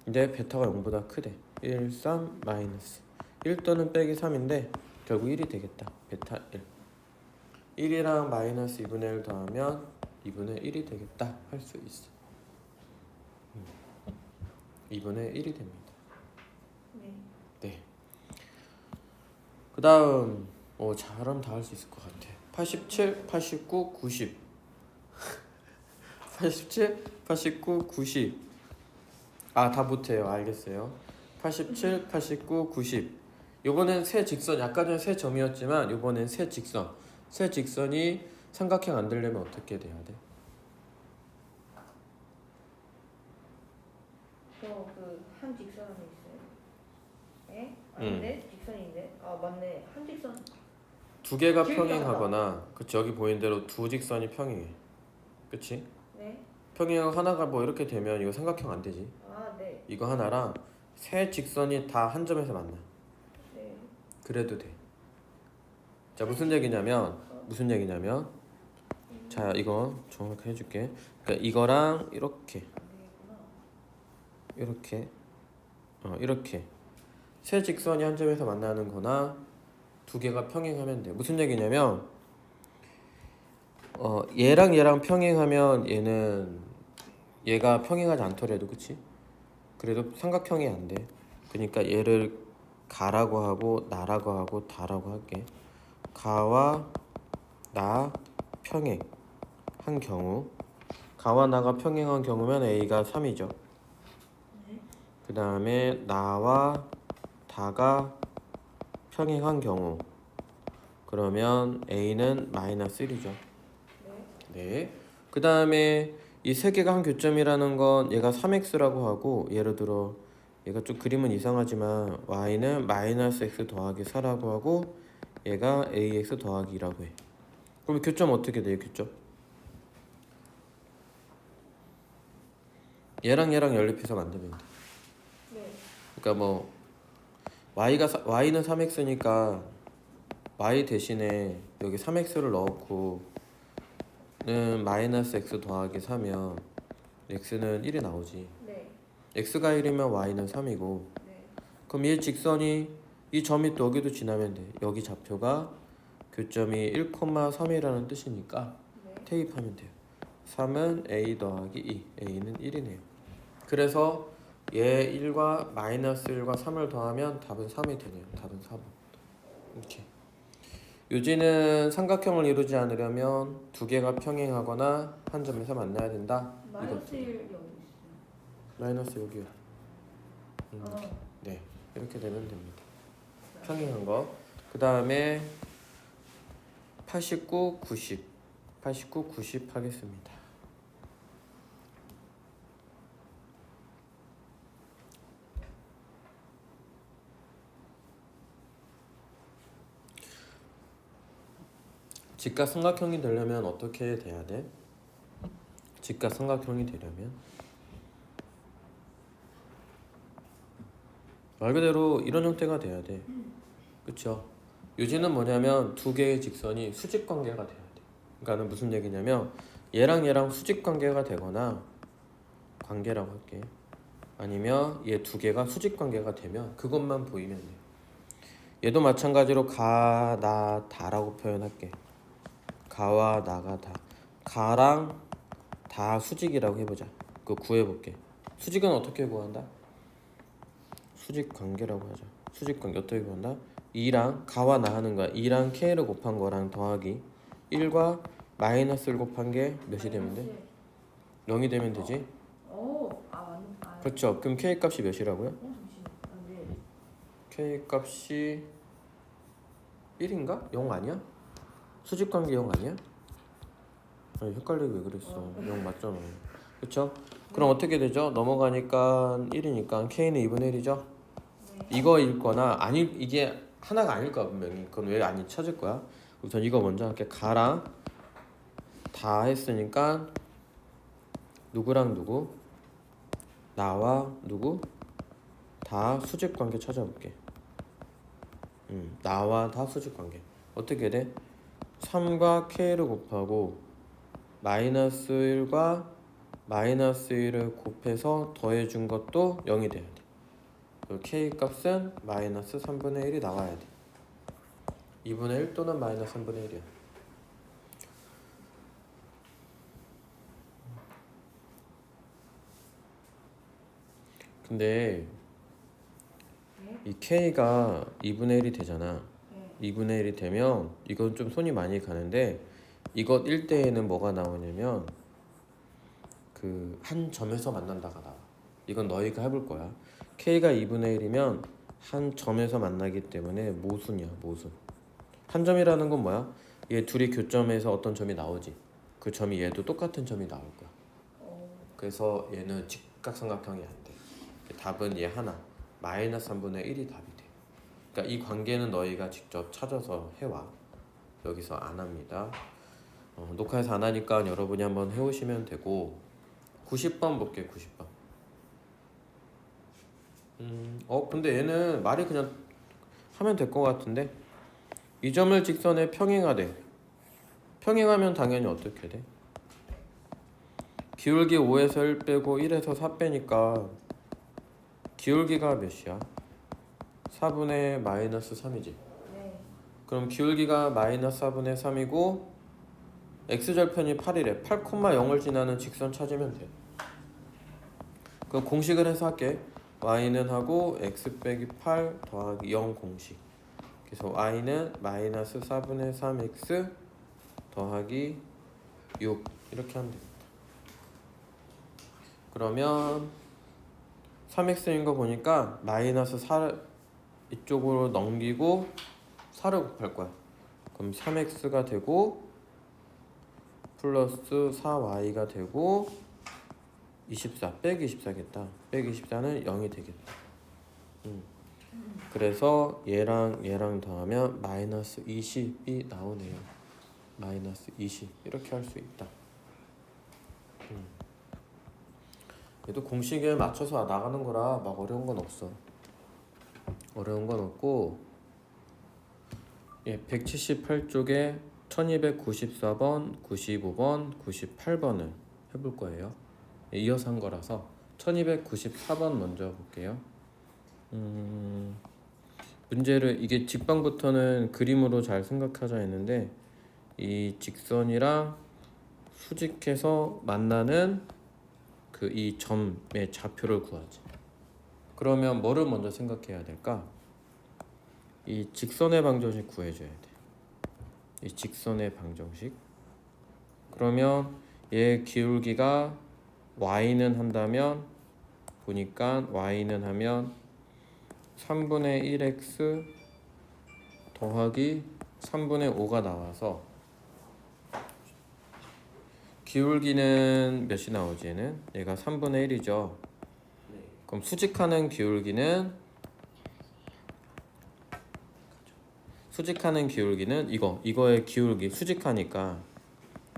근데 베타가 0보다 크대. 1, 3, 마이너스 1 또는 빼기 3인데 결국 1이 되겠다. 베타 1 1이랑 마이너스 2분의 1 더하면 2분의 1이 되겠다 할 수 있어. 2분의 1이 됩니다. 네. 그 다음 잘하면 다 할 수 있을 것 같아. 87, 89, 90 87, 89, 90 다 못해요. 알겠어요. 87, 89, 90. 요거는 세 직선, 아까 전에 세 점이었지만 요번엔 세 직선. 세 직선이 삼각형 안 되려면 어떻게 돼야 돼? 저그한 직선 안에 있어요. 에? 아닌데? 직선인데? 아 맞네. 한 직선. 두 개가 기울기 평행하거나 그치 여기 보인 대로 두 직선이 평행해. 그치? 네. 평행하고 하나가 뭐 이렇게 되면 이거 삼각형 안 되지. 아 네. 이거 하나랑 세 직선이 다 한 점에서 만나. 네. 그래도 돼. 자 무슨 얘기냐면 자 이거 정확하게 해줄게. 그러니까 이거랑 이렇게 안 되겠구나. 이렇게 세 직선이 한 점에서 만나는 거나 두 개가 평행하면 돼. 무슨 얘기냐면 얘랑 얘랑 평행하면 얘가 평행하지 않더라도 그치? 그래도 삼각형이 안 돼. 그러니까 얘를 가라고 하고 나라고 하고 다라고 할게. 가와 나 평행한 경우 가와 나가 평행한 경우면 A가 3이죠. 네. 그 다음에 나와 다가 평행한 경우 그러면 A는 마이너스 1이죠. 네. 네. 그 다음에 이 세 개가 한 교점이라는 건 얘가 3x라고 하고 예를 들어 얘가 좀 그림은 이상하지만 y는 마이너스 x 더하기 4라고 하고 얘가 ax 더하기 2라고 해. 그럼 교점 어떻게 돼요? 교점 얘랑 얘랑 연립해서 만들면 돼. 네. 그러니까 뭐 y는 3x니까 y 대신에 여기 3x를 넣고 는 마이너스 x 더하기 4면 x는 1이 나오지. 네. x가 1이면 y는 3이고 네. 그럼 이 직선이 이 점이 또 여기도 지나면 돼. 여기 좌표가 교점이 1,3이라는 뜻이니까 네. 대입하면 돼요. 3은 a 더하기 2 a는 1이네요. 그래서 얘 1과 마이너스 1과 3을 더하면 답은 3이 되네요. 답은 4번. 이렇게 요지는 삼각형을 이루지 않으려면 두 개가 평행하거나 한 점에서 만나야 된다. 마이너스 1 여기 있어요. 마이너스 여기요. 아. 네, 이렇게 되면 됩니다. 평행한 거. 그 다음에 89, 90. 89, 90 하겠습니다. 직각 삼각형이 되려면 어떻게 돼야 돼? 직각 삼각형이 되려면 말 그대로 이런 형태가 돼야 돼. 그쵸? 요지는 뭐냐면 두 개의 직선이 수직 관계가 돼야 돼. 그러니까는 무슨 얘기냐면 얘랑 얘랑 수직 관계가 되거나 관계라고 할게. 아니면 얘 두 개가 수직 관계가 되면 그것만 보이면 돼. 얘도 마찬가지로 가, 나, 다라고 표현할게. 가와 나가 다. 가랑 다 수직이라고 해보자. 그거 구해볼게. 수직은 어떻게 구한다? 수직 관계라고 하자. 수직 관계 어떻게 구한다? 2랑 가와 나 하는 거야. 2랑 k를 곱한 거랑 더하기 1과 마이너스 1 곱한 게 몇이 되면 돼? 0이 되면 되지? 오. 아 맞. 아. 그렇죠. 그럼 k 값이 몇이라고요? 잠시만. 아 네. k 값이 1인가? 0 아니야? 수직 관계 0 아니야? 아니 헷갈리게 왜 그랬어. 0 맞잖아. 그쵸? 그럼 어떻게 되죠? 넘어가니까 1이니까 k는 2분의 1이죠? 네. 이거일 거나 이게 하나가 아닐 거야 분명히. 그건 왜 아니 찾을 거야. 우선 이거 먼저 할게. 가랑 다 했으니까 누구랑 누구? 나와 누구? 다 수직 관계 찾아볼게. 나와 다 수직 관계. 어떻게 돼? 3과 k를 곱하고 마이너스 1과 마이너스 1을 곱해서 더해준 것도 0이 돼야 돼. 그리고 k 값은 마이너스 3분의 1이 나와야 돼. 2분의 1 또는 마이너스 3분의 1이야. 근데 네. 이 k가 2분의 1이 되잖아. 네. 2분의 1이 되면 이건 좀 손이 많이 가는데 이것 1대에는 뭐가 나오냐면 그 한 점에서 만난다가 나와. 이건 너희가 해볼 거야. K가 2분의 1이면 한 점에서 만나기 때문에 모순이야, 모순. 한 점이라는 건 뭐야? 얘 둘이 교점에서 어떤 점이 나오지. 그 점이 얘도 똑같은 점이 나올 거야. 그래서 얘는 직각삼각형이 안 돼. 답은 얘 하나. 마이너스 3분의 1이 답이 돼. 그러니까 이 관계는 너희가 직접 찾아서 해와. 여기서 안 합니다. 녹화해서 안 하니까 여러분이 한번 해오시면 되고 90번 볼게. 90번. 근데 얘는 말이 그냥 하면 될 것 같은데 이 점을 직선에 평행하되 평행하면 당연히 어떻게 돼? 기울기 5에서 1 빼고 1에서 4 빼니까 기울기가 몇이야? 4분의 마이너스 3이지. 네. 그럼 기울기가 마이너스 4분의 3이고 x절편이 8이래. 8,0을 지나는 직선 찾으면 돼. 그럼 공식을 해서 할게. y는 하고 x 빼기 8 더하기 0 공식. 그래서 y는 마이너스 4분의 3x 더하기 6 이렇게 하면 됩니다. 그러면 3x인 거 보니까 마이너스 4 이쪽으로 넘기고 4를 곱할 거야. 그럼 3x가 되고 플러스 4y가 되고 24 빼기 24겠다. 빼기 24는 0이 되겠다. 그래서 얘랑 더하면 마이너스 20이 나오네요. 마이너스 20 이렇게 할 수 있다. 얘도 공식에 맞춰서 나가는 거라 막 어려운 건 없어. 어려운 건 없고 178쪽에 1294번, 95번, 98번을 해볼 거예요. 이어서 한 거라서 1294번 먼저 볼게요. 문제를 이게 직방부터는 그림으로 잘 생각하자 했는데 이 직선이랑 수직해서 만나는 그 이 점의 좌표를 구하지. 그러면 뭐를 먼저 생각해야 될까? 이 직선의 방정식 구해줘야 돼. 이 직선의 방정식. 그러면 얘 기울기가 y는 한다면 보니까 y는 하면 3분의 1x 더하기 3분의 5가 나와서 기울기는 몇이 나오지 얘는? 얘가 3분의 1이죠. 그럼 수직하는 기울기는 이거의 기울기 수직하니까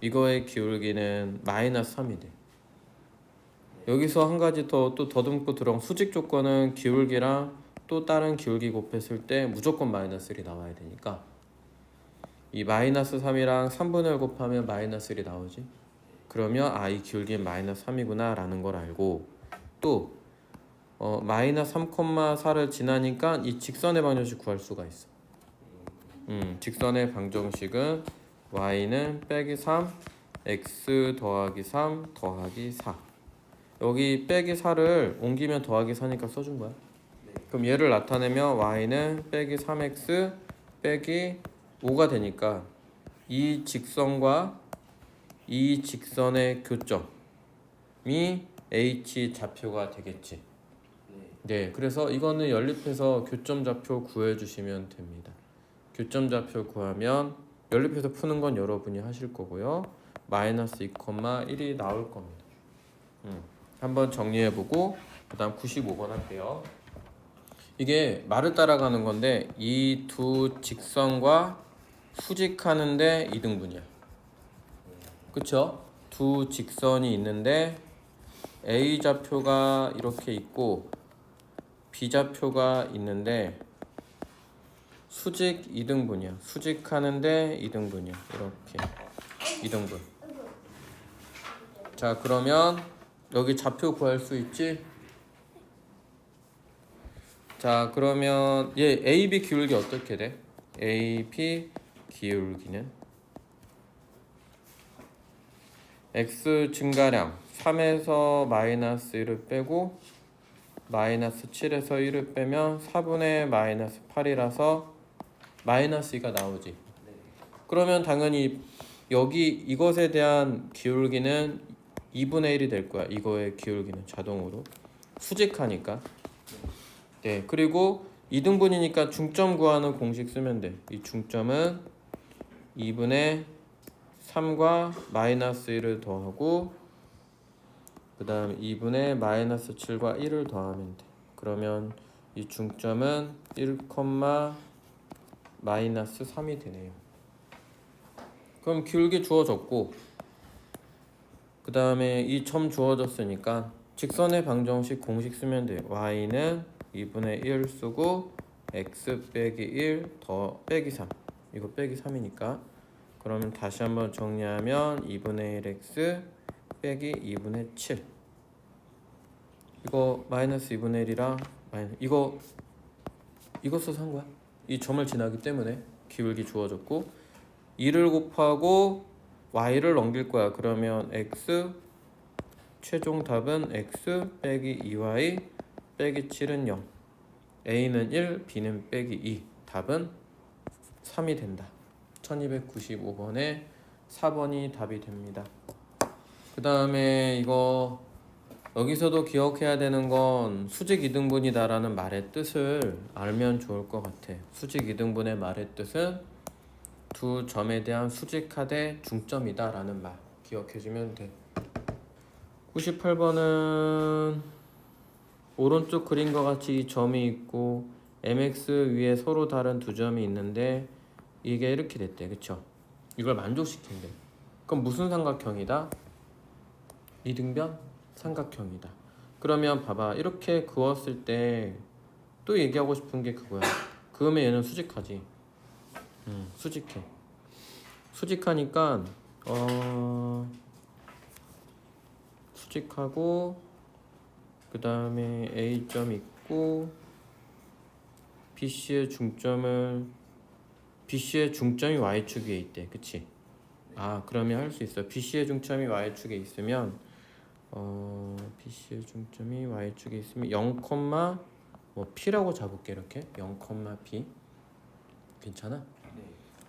이거의 기울기는 마이너스 3이 돼. 여기서 한 가지 또 더듬고 들어온 수직 조건은 기울기랑 또 다른 기울기 곱했을 때 무조건 마이너스 1이 나와야 되니까 이 마이너스 3이랑 3분의 1 곱하면 마이너스 1이 나오지. 그러면 이 기울기는 마이너스 3이구나 라는 걸 알고 또 마이너스 3,4를 지나니까 이 직선의 방정식 구할 수가 있어. 직선의 방정식은 y는 빼기 3 x 더하기 3 더하기 4. 여기 빼기 4를 옮기면 더하기 4니까 써준 거야. 그럼 얘를 나타내면 y는 빼기 3x 빼기 5가 되니까 이 직선과 이 직선의 교점이 h 좌표가 되겠지. 네, 그래서 이거는 연립해서 교점 좌표 구해주시면 됩니다. 교점 좌표 구하면 연립해서 푸는 건 여러분이 하실 거고요. 마이너스 2,1이 나올 겁니다. 한번 정리해보고 그 다음 95번 할게요. 이게 말을 따라가는 건데 이 두 직선과 수직하는데 이등분이야. 그쵸? 두 직선이 있는데 A 좌표가 이렇게 있고 B 좌표가 있는데 수직 2등분이야. 수직하는데 2등분이야. 이렇게 2등분. 자, 그러면 여기 좌표 구할 수 있지? 자, 그러면 얘 AB 기울기 어떻게 돼? AB 기울기는 x 증가량 3에서 마이너스 1을 빼고 마이너스 7에서 1을 빼면 4분의 마이너스 8이라서 마이너스 2가 나오지. 그러면 당연히 여기 이것에 대한 기울기는 2분의 1이 될 거야. 이거의 기울기는 자동으로 수직하니까 네, 그리고 2등분이니까 중점 구하는 공식 쓰면 돼. 이 중점은 2분의 3과 마이너스 1을 더하고 그 다음 2분의 마이너스 7과 1을 더하면 돼. 그러면 이 중점은 1, 마이너스 3이 되네요. 그럼 기울기 주어졌고 그 다음에 이 점 주어졌으니까 직선의 방정식 공식 쓰면 돼요. y는 2분의 1 쓰고 x 빼기 1 더 빼기 3 이거 빼기 3이니까 그러면 다시 한번 정리하면 2분의 1x 빼기 2분의 7 이거 마이너스 2분의 1이랑 이거 써서 한 거야. 이 점을 지나기 때문에 기울기 주어졌고 2를 곱하고 y를 넘길 거야. 그러면 x 최종 답은 x 빼기 2y 빼기 7은 0 a는 1 b는 빼기 2 답은 3이 된다. 1295번에 4번이 답이 됩니다. 그 다음에 이거 여기서도 기억해야 되는 건 수직 이등분이다 라는 말의 뜻을 알면 좋을 것 같아. 수직 이등분의 말의 뜻은 두 점에 대한 수직하되 중점이다 라는 말 기억해주면 돼. 98번은 오른쪽 그림과 같이 이 점이 있고 mx 위에 서로 다른 두 점이 있는데 이게 이렇게 됐대. 그쵸? 이걸 만족시킨대. 그럼 무슨 삼각형이다? 이등변 삼각형이다. 그러면 봐봐. 이렇게 그었을 때 또 얘기하고 싶은 게 그거야. 그러면 얘는 수직하지. 수직해. 수직하니까 수직하고 그 다음에 A점 있고 BC의 중점이 Y축 위에 있대. 그치? 아 그러면 할 수 있어. BC의 중점이 Y축에 있으면 BC의 중점이 Y축에 있으면 0, 뭐 P라고 잡을게. 이렇게 0, P 괜찮아?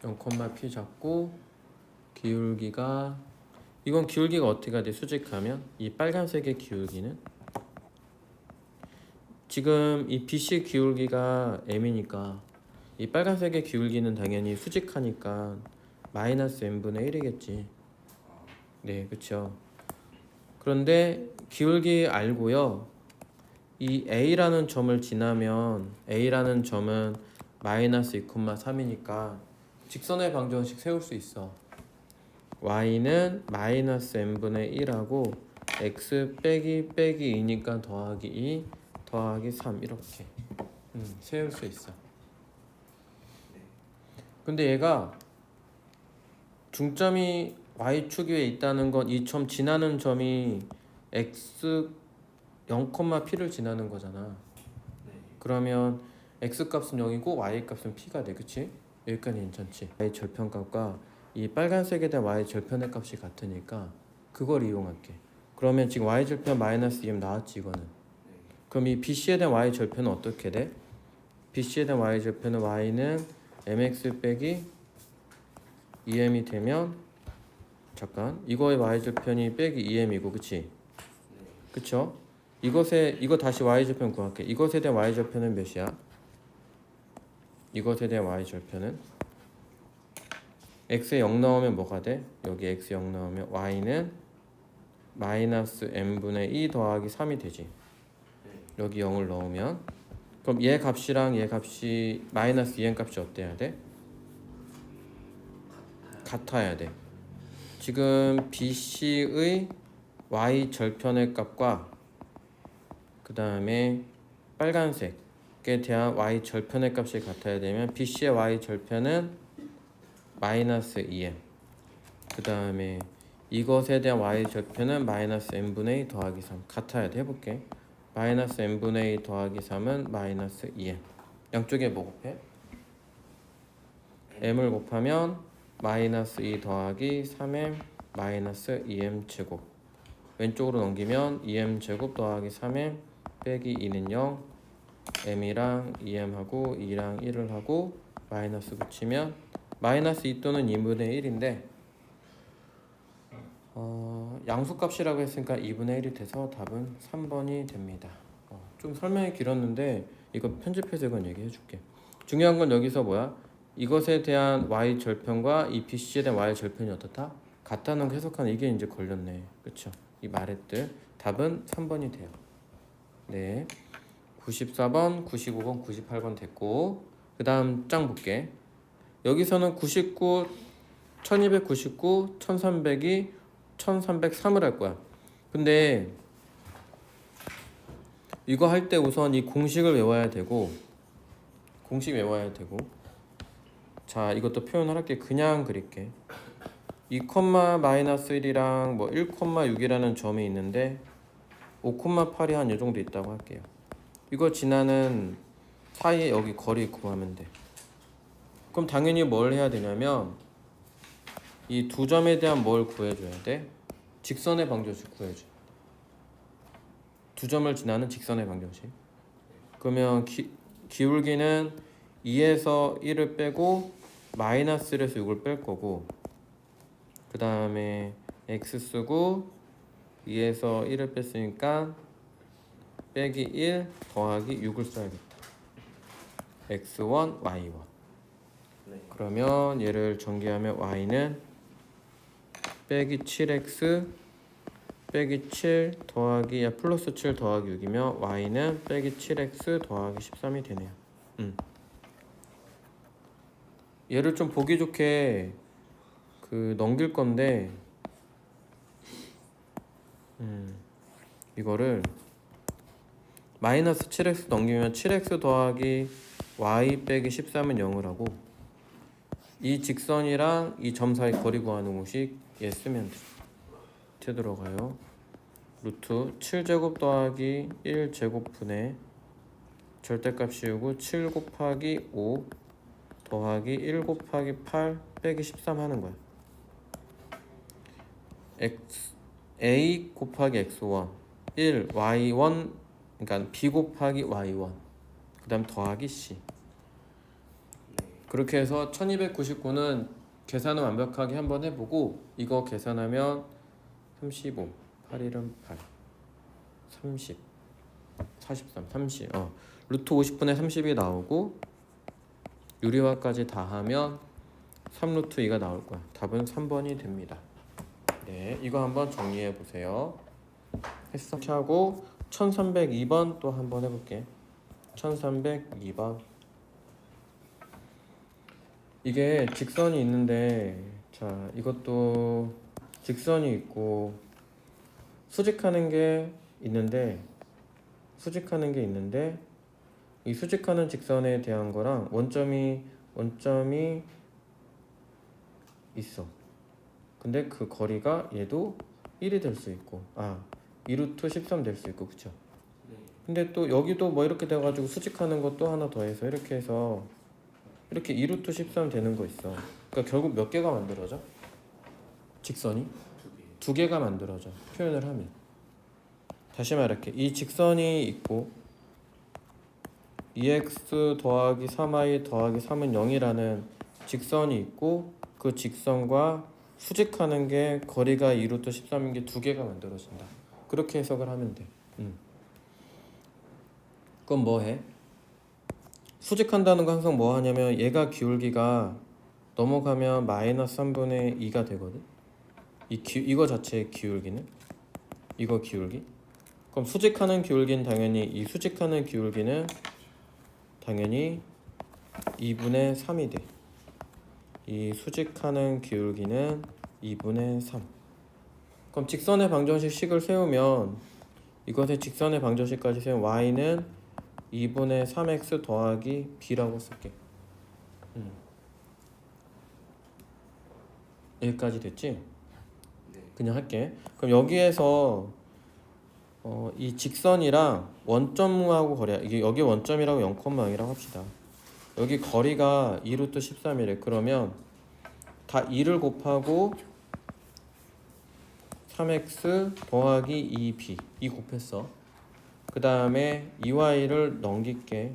0, P 잡고 기울기가 이건 기울기가 어떻게 돼? 수직하면 이 빨간색의 기울기는 지금 이 BC 기울기가 M이니까 이 빨간색의 기울기는 당연히 수직하니까 마이너스 M분의 1이겠지. 네, 그쵸. 그런데 기울기 알고요. 이 A라는 점을 지나면 A라는 점은 마이너스 2,3이니까 직선의 방정식 세울 수 있어. Y는 마이너스 M분의 1하고 X 빼기 2니까 더하기 2 더하기 3 이렇게 세울 수 있어. 근데 얘가 중점이 Y축 위에 있다는 건 이 점 지나는 점이 X 0, P를 지나는 거잖아. 그러면 X 값은 0이고 Y 값은 P가 돼. 그치? 여기까지 괜찮지? Y 절편값과 이 빨간색에 대한 Y 절편의 값이 같으니까 그걸 이용할게. 그러면 지금 Y 절편 마이너스 2M 나왔지 이거는. 그럼 이 BC에 대한 Y 절편은 어떻게 돼? BC에 대한 Y 절편은 Y는 MX 빼기 2M이 되면 잠깐 이거의 y절편이 빼기 2m이고 그치? 그쵸? 이거 다시 y절편 구할게. 이것에 대한 y절편은 몇이야? 이것에 대한 y절편은 x에 0 넣으면 뭐가 돼? 여기 x 0 넣으면 y는 마이너스 m분의 2 더하기 3이 되지. 여기 0을 넣으면 그럼 얘 값이랑 얘 값이 마이너스 2m 값이 어때야 돼? 같아야 돼. 지금 BC의 Y 절편의 값과 그 다음에 빨간색에 대한 Y 절편의 값이 같아야 되면 BC의 Y 절편은 마이너스 2M 그 다음에 이것에 대한 Y 절편은 마이너스 M분의 2 더하기 3 같아야 돼. 해볼게. 마이너스 M분의 2 더하기 3은 마이너스 2M 양쪽에 뭐 곱해? M을 곱하면 마이너스 2 더하기 3M 마이너스 2M 제곱 왼쪽으로 넘기면 2M 제곱 더하기 3M 빼기 2는 0 M이랑 2M하고 2랑 1을 하고 마이너스 붙이면 마이너스 2 또는 2분의 1인데 양수값이라고 했으니까 2분의 1이 돼서 답은 3번이 됩니다. 좀 설명이 길었는데 이거 편집해서 이건 얘기해 줄게. 중요한 건 여기서 뭐야? 이것에 대한 y 절편과 이 BC에 대한 y 절편이 어떻다? 같다는 거 해석하는 이게 이제 걸렸네. 그쵸? 이 말했들 답은 3번이 돼요. 네. 94번, 95번, 98번 됐고 그 다음 장 볼게. 여기서는 99, 1299, 1300이 1303을 할 거야. 근데 이거 할 때 우선 이 공식을 외워야 되고 자 이것도 표현을 할게. 그냥 그릴게. 2, 마이너스 1이랑 뭐 1,6이라는 점이 있는데 5,8이 한 이 정도 있다고 할게요. 이거 지나는 사이에 여기 거리 구하면 돼. 그럼 당연히 뭘 해야 되냐면 이 두 점에 대한 뭘 구해줘야 돼? 직선의 방정식 구해줘. 두 점을 지나는 직선의 방정식. 그러면 기울기는 2에서 1을 빼고 마이너스 1에서 6을 뺄 거고 그 다음에 x 쓰고 2에서 1을 뺐으니까 빼기 1 더하기 6을 써야겠다. x1, y1. 그러면 얘를 전개하면 y는 빼기 7x 빼기 7 더하기 플러스 7 더하기 6이면 y는 빼기 7x 더하기 13이 되네요. 얘를 좀 보기 좋게 넘길 건데 이거를 마이너스 7x 넘기면 7x 더하기 y 빼기 13은 0을 하고 이 직선이랑 이 점 사이 거리 구하는 공식 얘 쓰면 돼. 밑에 들어가요. 루트 7제곱 더하기 1제곱분의 절대값 씌우고 7 곱하기 5 더하기 1 곱하기 8 빼기 13 하는 거야. a 곱하기 x1 1 y1 그러니까 b 곱하기 y1 그 다음 더하기 c. 그렇게 해서 1299는 계산을 완벽하게 한번 해보고 이거 계산하면 35 8일은 8 30 43 30 루트 50분의 30이 나오고 유리화까지 다 하면 3루트 2가 나올 거야. 답은 3번이 됩니다. 네, 이거 한번 정리해 보세요. 했어. 이렇게 하고 1302번 또 한번 해볼게. 1302번 이게 직선이 있는데 자 이것도 직선이 있고 수직하는 게 있는데 이 수직하는 직선에 대한 거랑 원점이 있어. 근데 그 거리가 얘도 1이 될 수 있고 2루트 13 될 수 있고 그쵸? 근데 또 여기도 뭐 이렇게 돼가지고 수직하는 것도 하나 더해서 이렇게 해서 이렇게 2루트 13 되는 거 있어. 그러니까 결국 몇 개가 만들어져? 직선이? 두 개가 만들어져. 표현을 하면 다시 말할게. 이 직선이 있고 2x 더하기 3y 더하기 3은 0이라는 직선이 있고 그 직선과 수직하는 게 거리가 2루트 13인 게 두 개가 만들어진다. 그렇게 해석을 하면 돼. 그럼 뭐 해? 수직한다는 거 항상 뭐 하냐면 얘가 기울기가 넘어가면 마이너스 3분의 2가 되거든. 이거 자체의 기울기는 이거 기울기. 그럼 수직하는 기울기는 당연히 이 수직하는 기울기는 당연히 2분의 3이 돼. 이 수직하는 기울기는 2분의 3. 그럼 직선의 방정식식을 세우면 이것의 직선의 방정식까지 세우면 y는 2분의 3x 더하기 b라고 쓸게. 여기까지 됐지? 네. 그냥 할게. 그럼 여기에서 이 직선이랑 원점하고 거리야. 이게 여기 원점이라고 0,0이라고 합시다. 여기 거리가 2루트 13이래. 그러면 다 2를 곱하고 3x 더하기 2b 이 곱했어. 그 다음에 2y를 넘길게.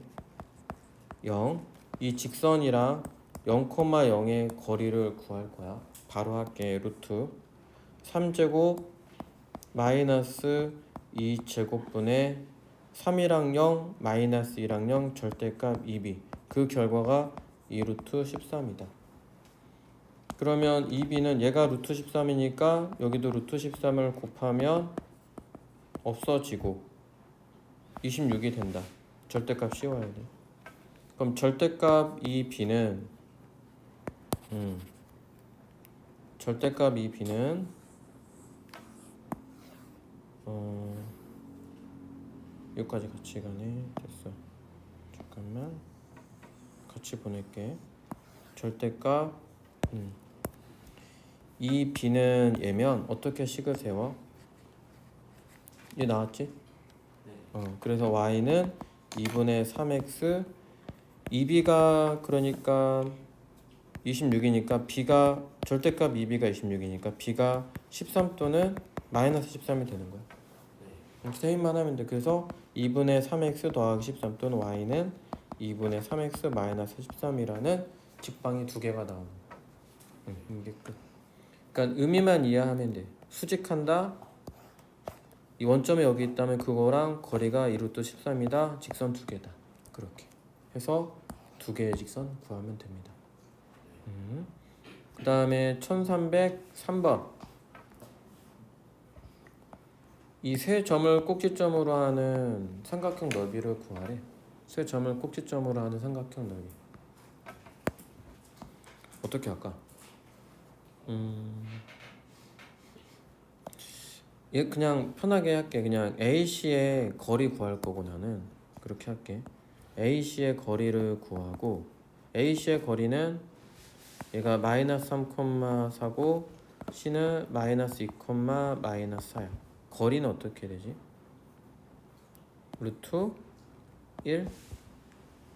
0. 이 직선이랑 0,0의 거리를 구할 거야. 바로 할게. 루트 3제곱 마이너스 2제곱분의 3이랑 0, 마이너스 2랑 0, 절대값 2b. 그 결과가 2 루트 13이다. 그러면 2b는 얘가 루트 13이니까 여기도 루트 13을 곱하면 없어지고 26이 된다. 절대값 씌워야 돼. 그럼 절대값 2b는 절대값 2b는 여기까지 같이 가네. 됐어. 잠깐만 같이 보낼게. 절대값 이 b는 얘면 어떻게 식을 세워? 얘 나왔지? 그래서 y는 2분의 3x 2b가 그러니까 26이니까 b가 절대값 2b가 26이니까 b가 13 또는 마이너스 13이 되는 거야. 이렇게 세입만 하면 돼. 그래서 2분의 3x 더하기 13 또는 y는 2분의 3x 마이너스 13이라는 직방이 두 개가 나오는 거야. 이게 끝. 그러니까 의미만 이해하면 돼. 수직한다. 이 원점이 여기 있다면 그거랑 거리가 2루트 13이다. 직선 두 개다. 그렇게 해서 두 개의 직선 구하면 됩니다. 그 다음에 1303번. 이 세 점을 꼭지점으로 하는 삼각형 넓이를 구하래. 세 점을 꼭지점으로 하는 삼각형 넓이. 어떻게 할까? 얘 그냥 편하게 할게. 그냥 AC의 거리 구할 거고 나는 그렇게 할게. AC의 거리를 구하고 AC의 거리는 얘가 마이너스 3,4고 C는 마이너스 2, 마이너스 4야. 거리는 어떻게 되지? 루트 1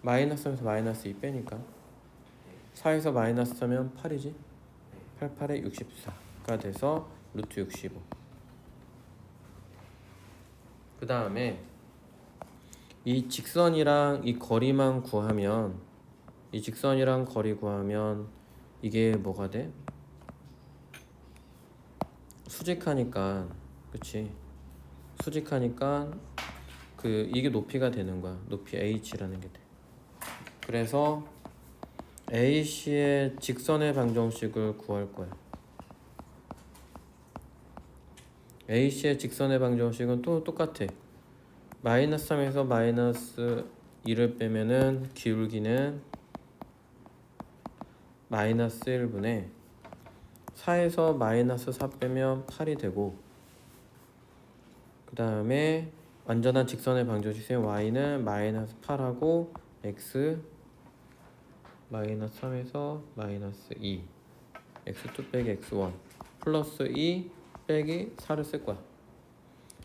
마이너스에서 마이너스 2 빼니까 4에서 마이너스 4면 8이지? 8, 8에 64가 돼서 루트 65. 그 다음에 이 직선이랑 이 거리만 구하면 이 직선이랑 거리 구하면 이게 뭐가 돼? 수직하니까 그치? 수직하니까 이게 높이가 되는 거야. 높이 h라는 게 돼. 그래서 AC의 직선의 방정식을 구할 거야. AC의 직선의 방정식은 또 똑같아. 마이너스 3에서 마이너스 2를 빼면은 기울기는 마이너스 1분의 4에서 마이너스 4 빼면 8이 되고 그 다음에 완전한 직선의 방정식은 y는 마이너스 8하고 x 마이너스 3에서 마이너스 2 x2 빼기 x1 플러스 2 빼기 4를 쓸 거야.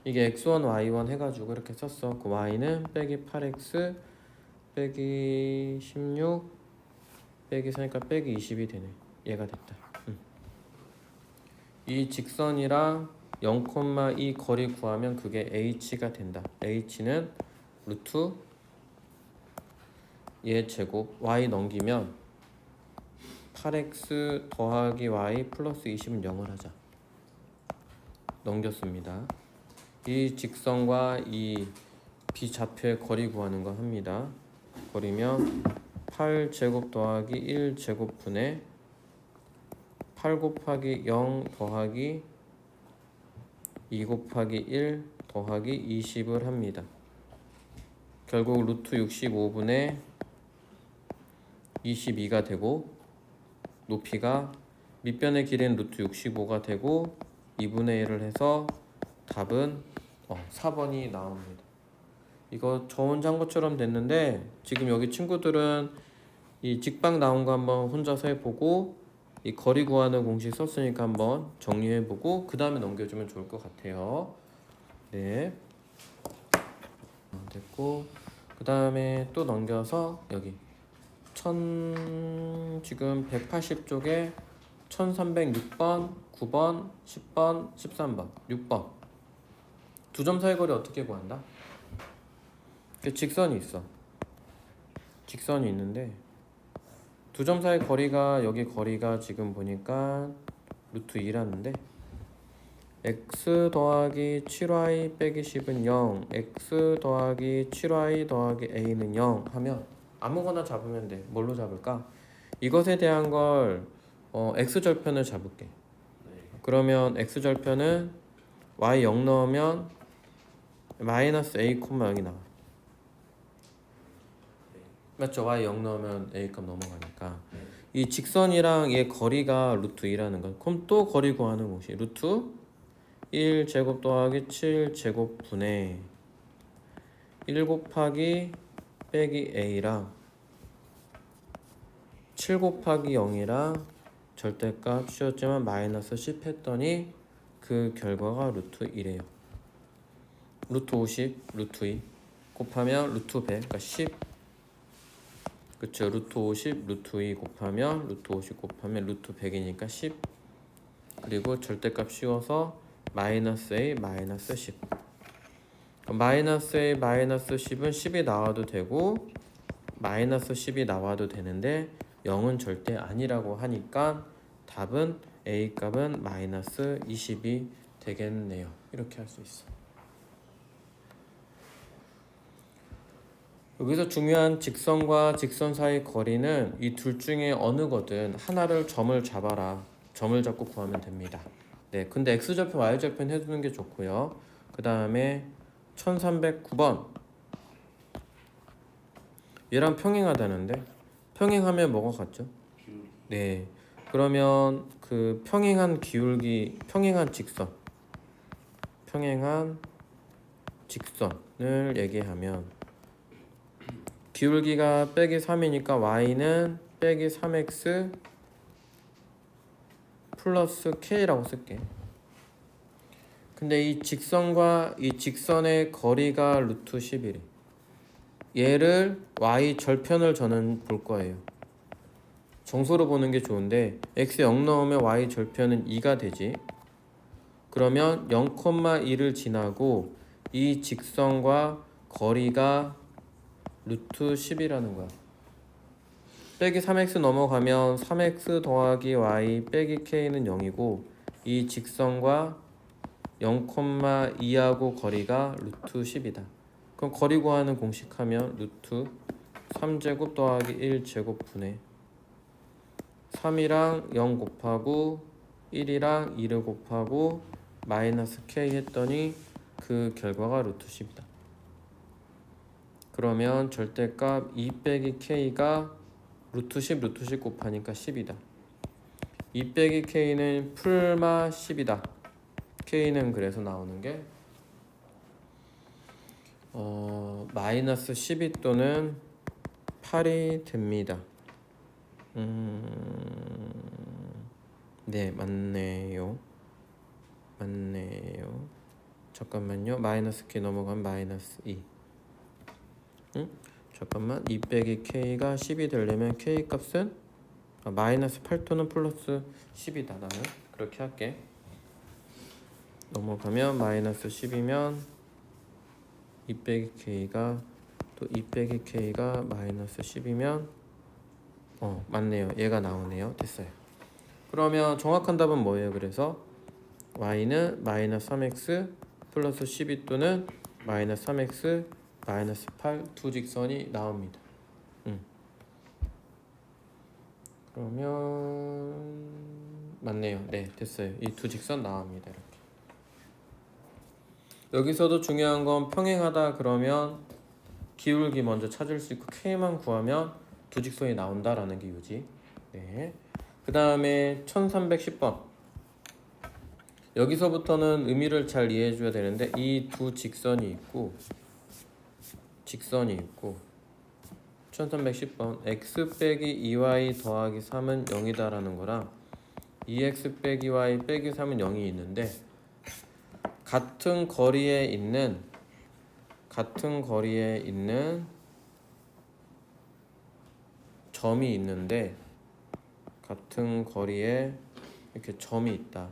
이게 x1 y1 해가지고 이렇게 썼어. 그 y는 빼기 8x 빼기 16 빼기 4니까 빼기 20이 되네. 얘가 됐다. 이 직선이랑 0,2 거리 구하면 그게 h가 된다. h는 루트 얘 제곱 y 넘기면 8x 더하기 y 플러스 20은 0을 하자. 넘겼습니다. 이 직선과 이 비좌표의 거리 구하는 거 합니다. 거리면 8제곱 더하기 1제곱분의 8 곱하기 0 더하기 2 곱하기 1 더하기 20을 합니다. 결국 루트 65분의 22가 되고 높이가 밑변의 길이는 루트 65가 되고 2분의 1을 해서 답은 4번이 나옵니다. 이거 저 혼자 한 것처럼 됐는데 지금 여기 친구들은 이 직방 나온 거 한번 혼자서 해보고 이 거리 구하는 공식 썼으니까 한번 정리해보고 그 다음에 넘겨주면 좋을 것 같아요. 네, 됐고 그 다음에 또 넘겨서 여기 지금 180쪽에 1306번, 9번, 10번, 13번, 6번 두 점 사이 거리 어떻게 구한다? 직선이 있어. 직선이 있는데 두 점 사이 거리가 여기 거리가 지금 보니까 루트 2라는데 x 더하기 7y 빼기 10은 0, x 더하기 7y 더하기 a는 0 하면 아무거나 잡으면 돼. 뭘로 잡을까? 이것에 대한 걸 x절편을 잡을게. 그러면 x절편은 y 0 넣으면 마이너스 a, 0이 나와. 맞죠? y 0 넣으면 a 값 넘어가니까 이 직선이랑 얘 거리가 루트 2라는 거. 그럼 또 거리 구하는 곳이 루트 1 제곱 더하기 7 제곱 분의 1 곱하기 빼기 a랑 7 곱하기 0이랑 절대값 씌웠지만 마이너스 10 했더니 그 결과가 루트 1이에요. 루트 50, 루트 2 곱하면 루트 100, 그러니까 10. 그쵸? 루트 50, 루트 2 곱하면 루트 50 곱하면 루트 100이니까 10. 그리고 절대값 씌워서 마이너스 a, 마이너스 10. 마이너스 a, 마이너스 10은 10이 나와도 되고 마이너스 10이 나와도 되는데 0은 절대 아니라고 하니까 답은 a 값은 마이너스 20이 되겠네요. 이렇게 할 수 있어. 여기서 중요한 직선과 직선 사이 거리는 이 둘 중에 어느 거든 하나를 점을 잡아라. 점을 잡고 구하면 됩니다. 네, 근데 x절편, y절편 해두는 게 좋고요. 그 다음에 1309번 얘랑 평행하다는데 평행하면 뭐가 같죠? 네, 그러면 그 평행한 기울기, 평행한 직선을 얘기하면 기울기가 빼기 3이니까 y는 빼기 3x 플러스 k라고 쓸게. 근데 이 직선과 이 직선의 거리가 루트 11이. 얘를 y 절편을 저는 볼 거예요. 정수로 보는 게 좋은데 x 0 넣으면 y 절편은 2가 되지. 그러면 0,2를 지나고 이 직선과 거리가 루트 10이라는 거야. 빼기 3x 넘어가면 3x 더하기 y 빼기 k는 0이고 이 직선과 0,2하고 거리가 루트 10이다. 그럼 거리 구하는 공식 하면 루트 3제곱 더하기 1제곱 분의 3이랑 0 곱하고 1이랑 2를 곱하고 마이너스 k 했더니 그 결과가 루트 10이다. 그러면 절대값 2 빼기 k가 루트 10 곱하니까 10이다. 2 빼기 k는 풀마 10이다. k는 그래서 나오는 게 마이너스 12 또는 8이 됩니다. 네, 맞네요. 잠깐만요. 마이너스 k 넘어가면 마이너스 2. 잠깐만. 2 빼기 k가 10이 되려면 k 값은 마이너스 8 또는 플러스 10이다. 나는 그렇게 할게. 넘어가면 마이너스 10이면 2 빼기 k가 또 2 빼기 k가 마이너스 10이면 맞네요. 얘가 나오네요. 됐어요. 그러면 정확한 답은 뭐예요? 그래서 y는 마이너스 3x 플러스 12 또는 마이너스 3x 마이너스 8 두 직선이 나옵니다. 그러면 맞네요. 네, 됐어요. 이 두 직선 나옵니다. 이렇게. 여기서도 중요한 건 평행하다 그러면 기울기 먼저 찾을 수 있고 k만 구하면 두 직선이 나온다라는 게 유지. 네. 그 다음에 1310번. 여기서부터는 의미를 잘 이해해 줘야 되는데 이 두 직선이 있고 1310번 x 빼기 2y 더하기 3은 0이다 라는 거랑 2x 빼기 y 빼기 3은 0이 있는데 같은 거리에 있는 점이 있는데 같은 거리에 이렇게 점이 있다.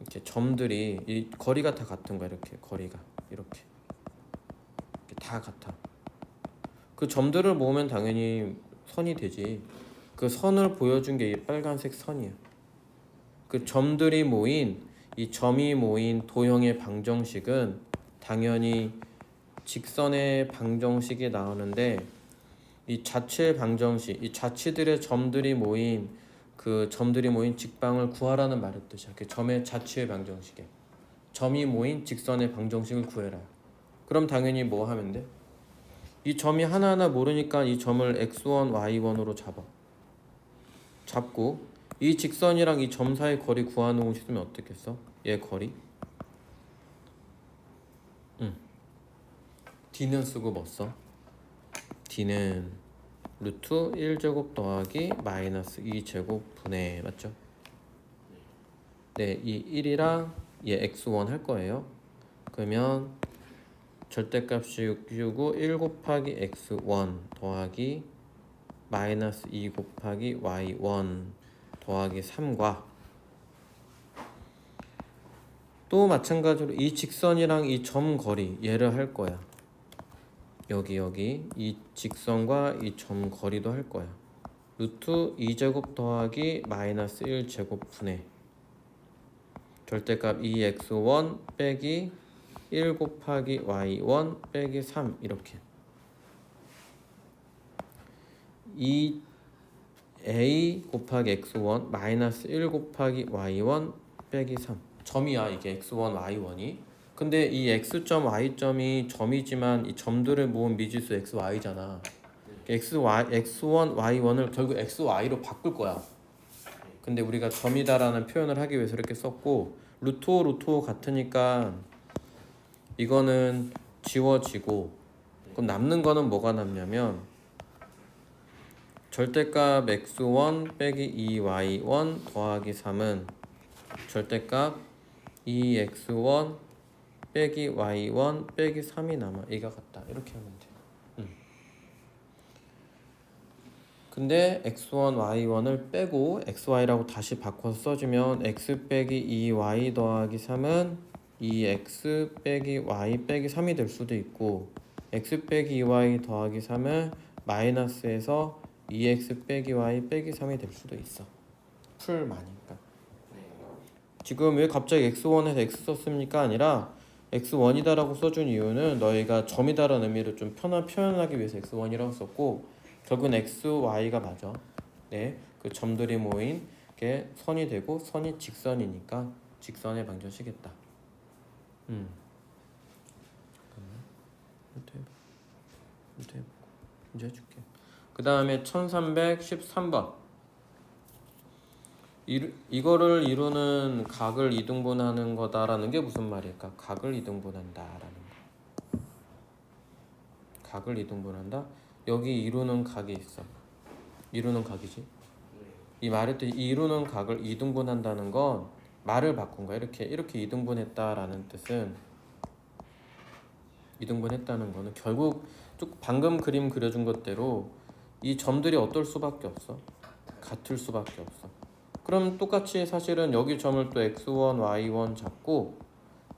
이렇게 점들이 이 거리가 다 같은 거야. 이렇게 거리가 이렇게 다 같아. 그 점들을 모으면 당연히 선이 되지. 그 선을 보여준 게 이 빨간색 선이야. 그 점들이 모인 이 점이 모인 도형의 방정식은 당연히 직선의 방정식이 나오는데 이 자체 방정식, 이 자치들의 점들이 모인 그 점들이 모인 직방을 구하라는 말의 뜻이야. 그 점의 자치의 방정식에 점이 모인 직선의 방정식을 구해라. 그럼 당연히 뭐 하면 돼? 이 점이 하나하나 모르니까 이 점을 x1, y1으로 잡고 이 직선이랑 이 점 사이 거리 구하는 공식 쓰면 어떻겠어? 얘 거리 d는 쓰고 뭐 써? d는 루트 1제곱 더하기 마이너스 2제곱 분의 맞죠? 네, 이 1이랑 얘 x1 할 거예요. 그러면 절대값이 6이고 1 곱하기 x1 더하기 마이너스 2 곱하기 y1 더하기 3과 또 마찬가지로 이 직선이랑 이 점 거리 얘를 할 거야. 여기 이 직선과 이 점 거리도 할 거야. 루트 2제곱 더하기 마이너스 1제곱 분의 절대값 2x1 빼기 1 곱하기 y1 빼기 3 이렇게 2a 곱하기 x1 마이너스 1 곱하기 y1 빼기 3 점이야 이게 x1, y1이. 근데 이 x점, y점이 점이지만 이 점들을 모은 미지수 xy잖아. x1, y1을 결국 xy로 바꿀 거야. 근데 우리가 점이다라는 표현을 하기 위해서 이렇게 썼고 루트 5, 루트 5 같으니까 이거는 지워지고 그럼 남는 거는 뭐가 남냐면 절대값 x1 빼기 2y1 더하기 3은 절대값 2x1 빼기 y1 빼기 3이 남아. 얘가 같다. 이렇게 하면 돼. 근데 x1, y1을 빼고 xy라고 다시 바꿔서 써주면 x 빼기 2y 더하기 3은 2x 빼기 y 빼기 3이 될 수도 있고 x 빼기 2y 더하기 3은 마이너스에서 2x 빼기 y 빼기 3이 될 수도 있어. 풀 많으니까. 지금 왜 갑자기 x1에서 x 썼습니까? 아니라 x1이다라고 써준 이유는 너희가 점이다라는 의미를 좀 편한 표현하기 위해서 x1이라고 썼고 결국은 x, y가 맞아. 네, 그 점들이 모인 게 선이 되고 선이 직선이니까 직선의 방정식이겠다. 이제 해줄게. 그 다음에 1313번. 이거를 이루는 각을 이등분하는 거다라는 게 무슨 말일까? 각을 이등분한다라는 거. 각을 이등분한다? 여기 이루는 각이 있어. 이루는 각이지. 이 말의 뜻 이루는 각을 이등분한다는 건 말을 바꾼 거야. 이렇게 이등분했다라는 뜻은 이등분했다는 거는 결국 쭉 방금 그림 그려준 것대로 이 점들이 어떨 수밖에 없어. 같을 수밖에 없어. 그럼 똑같이 사실은 여기 점을 또 x1, y1 잡고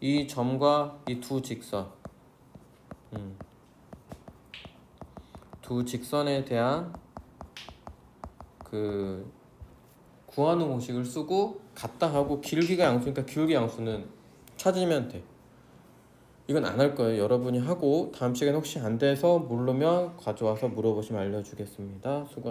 이 점과 이 두 직선 두 직선에 대한 그 구하는 공식을 쓰고 같다 하고 길기가 양수니까 기울기 양수는 찾으면 돼. 이건 안 할 거예요. 여러분이 하고 다음 시간에 혹시 안 돼서 모르면 가져와서 물어보시면 알려주겠습니다. 수고.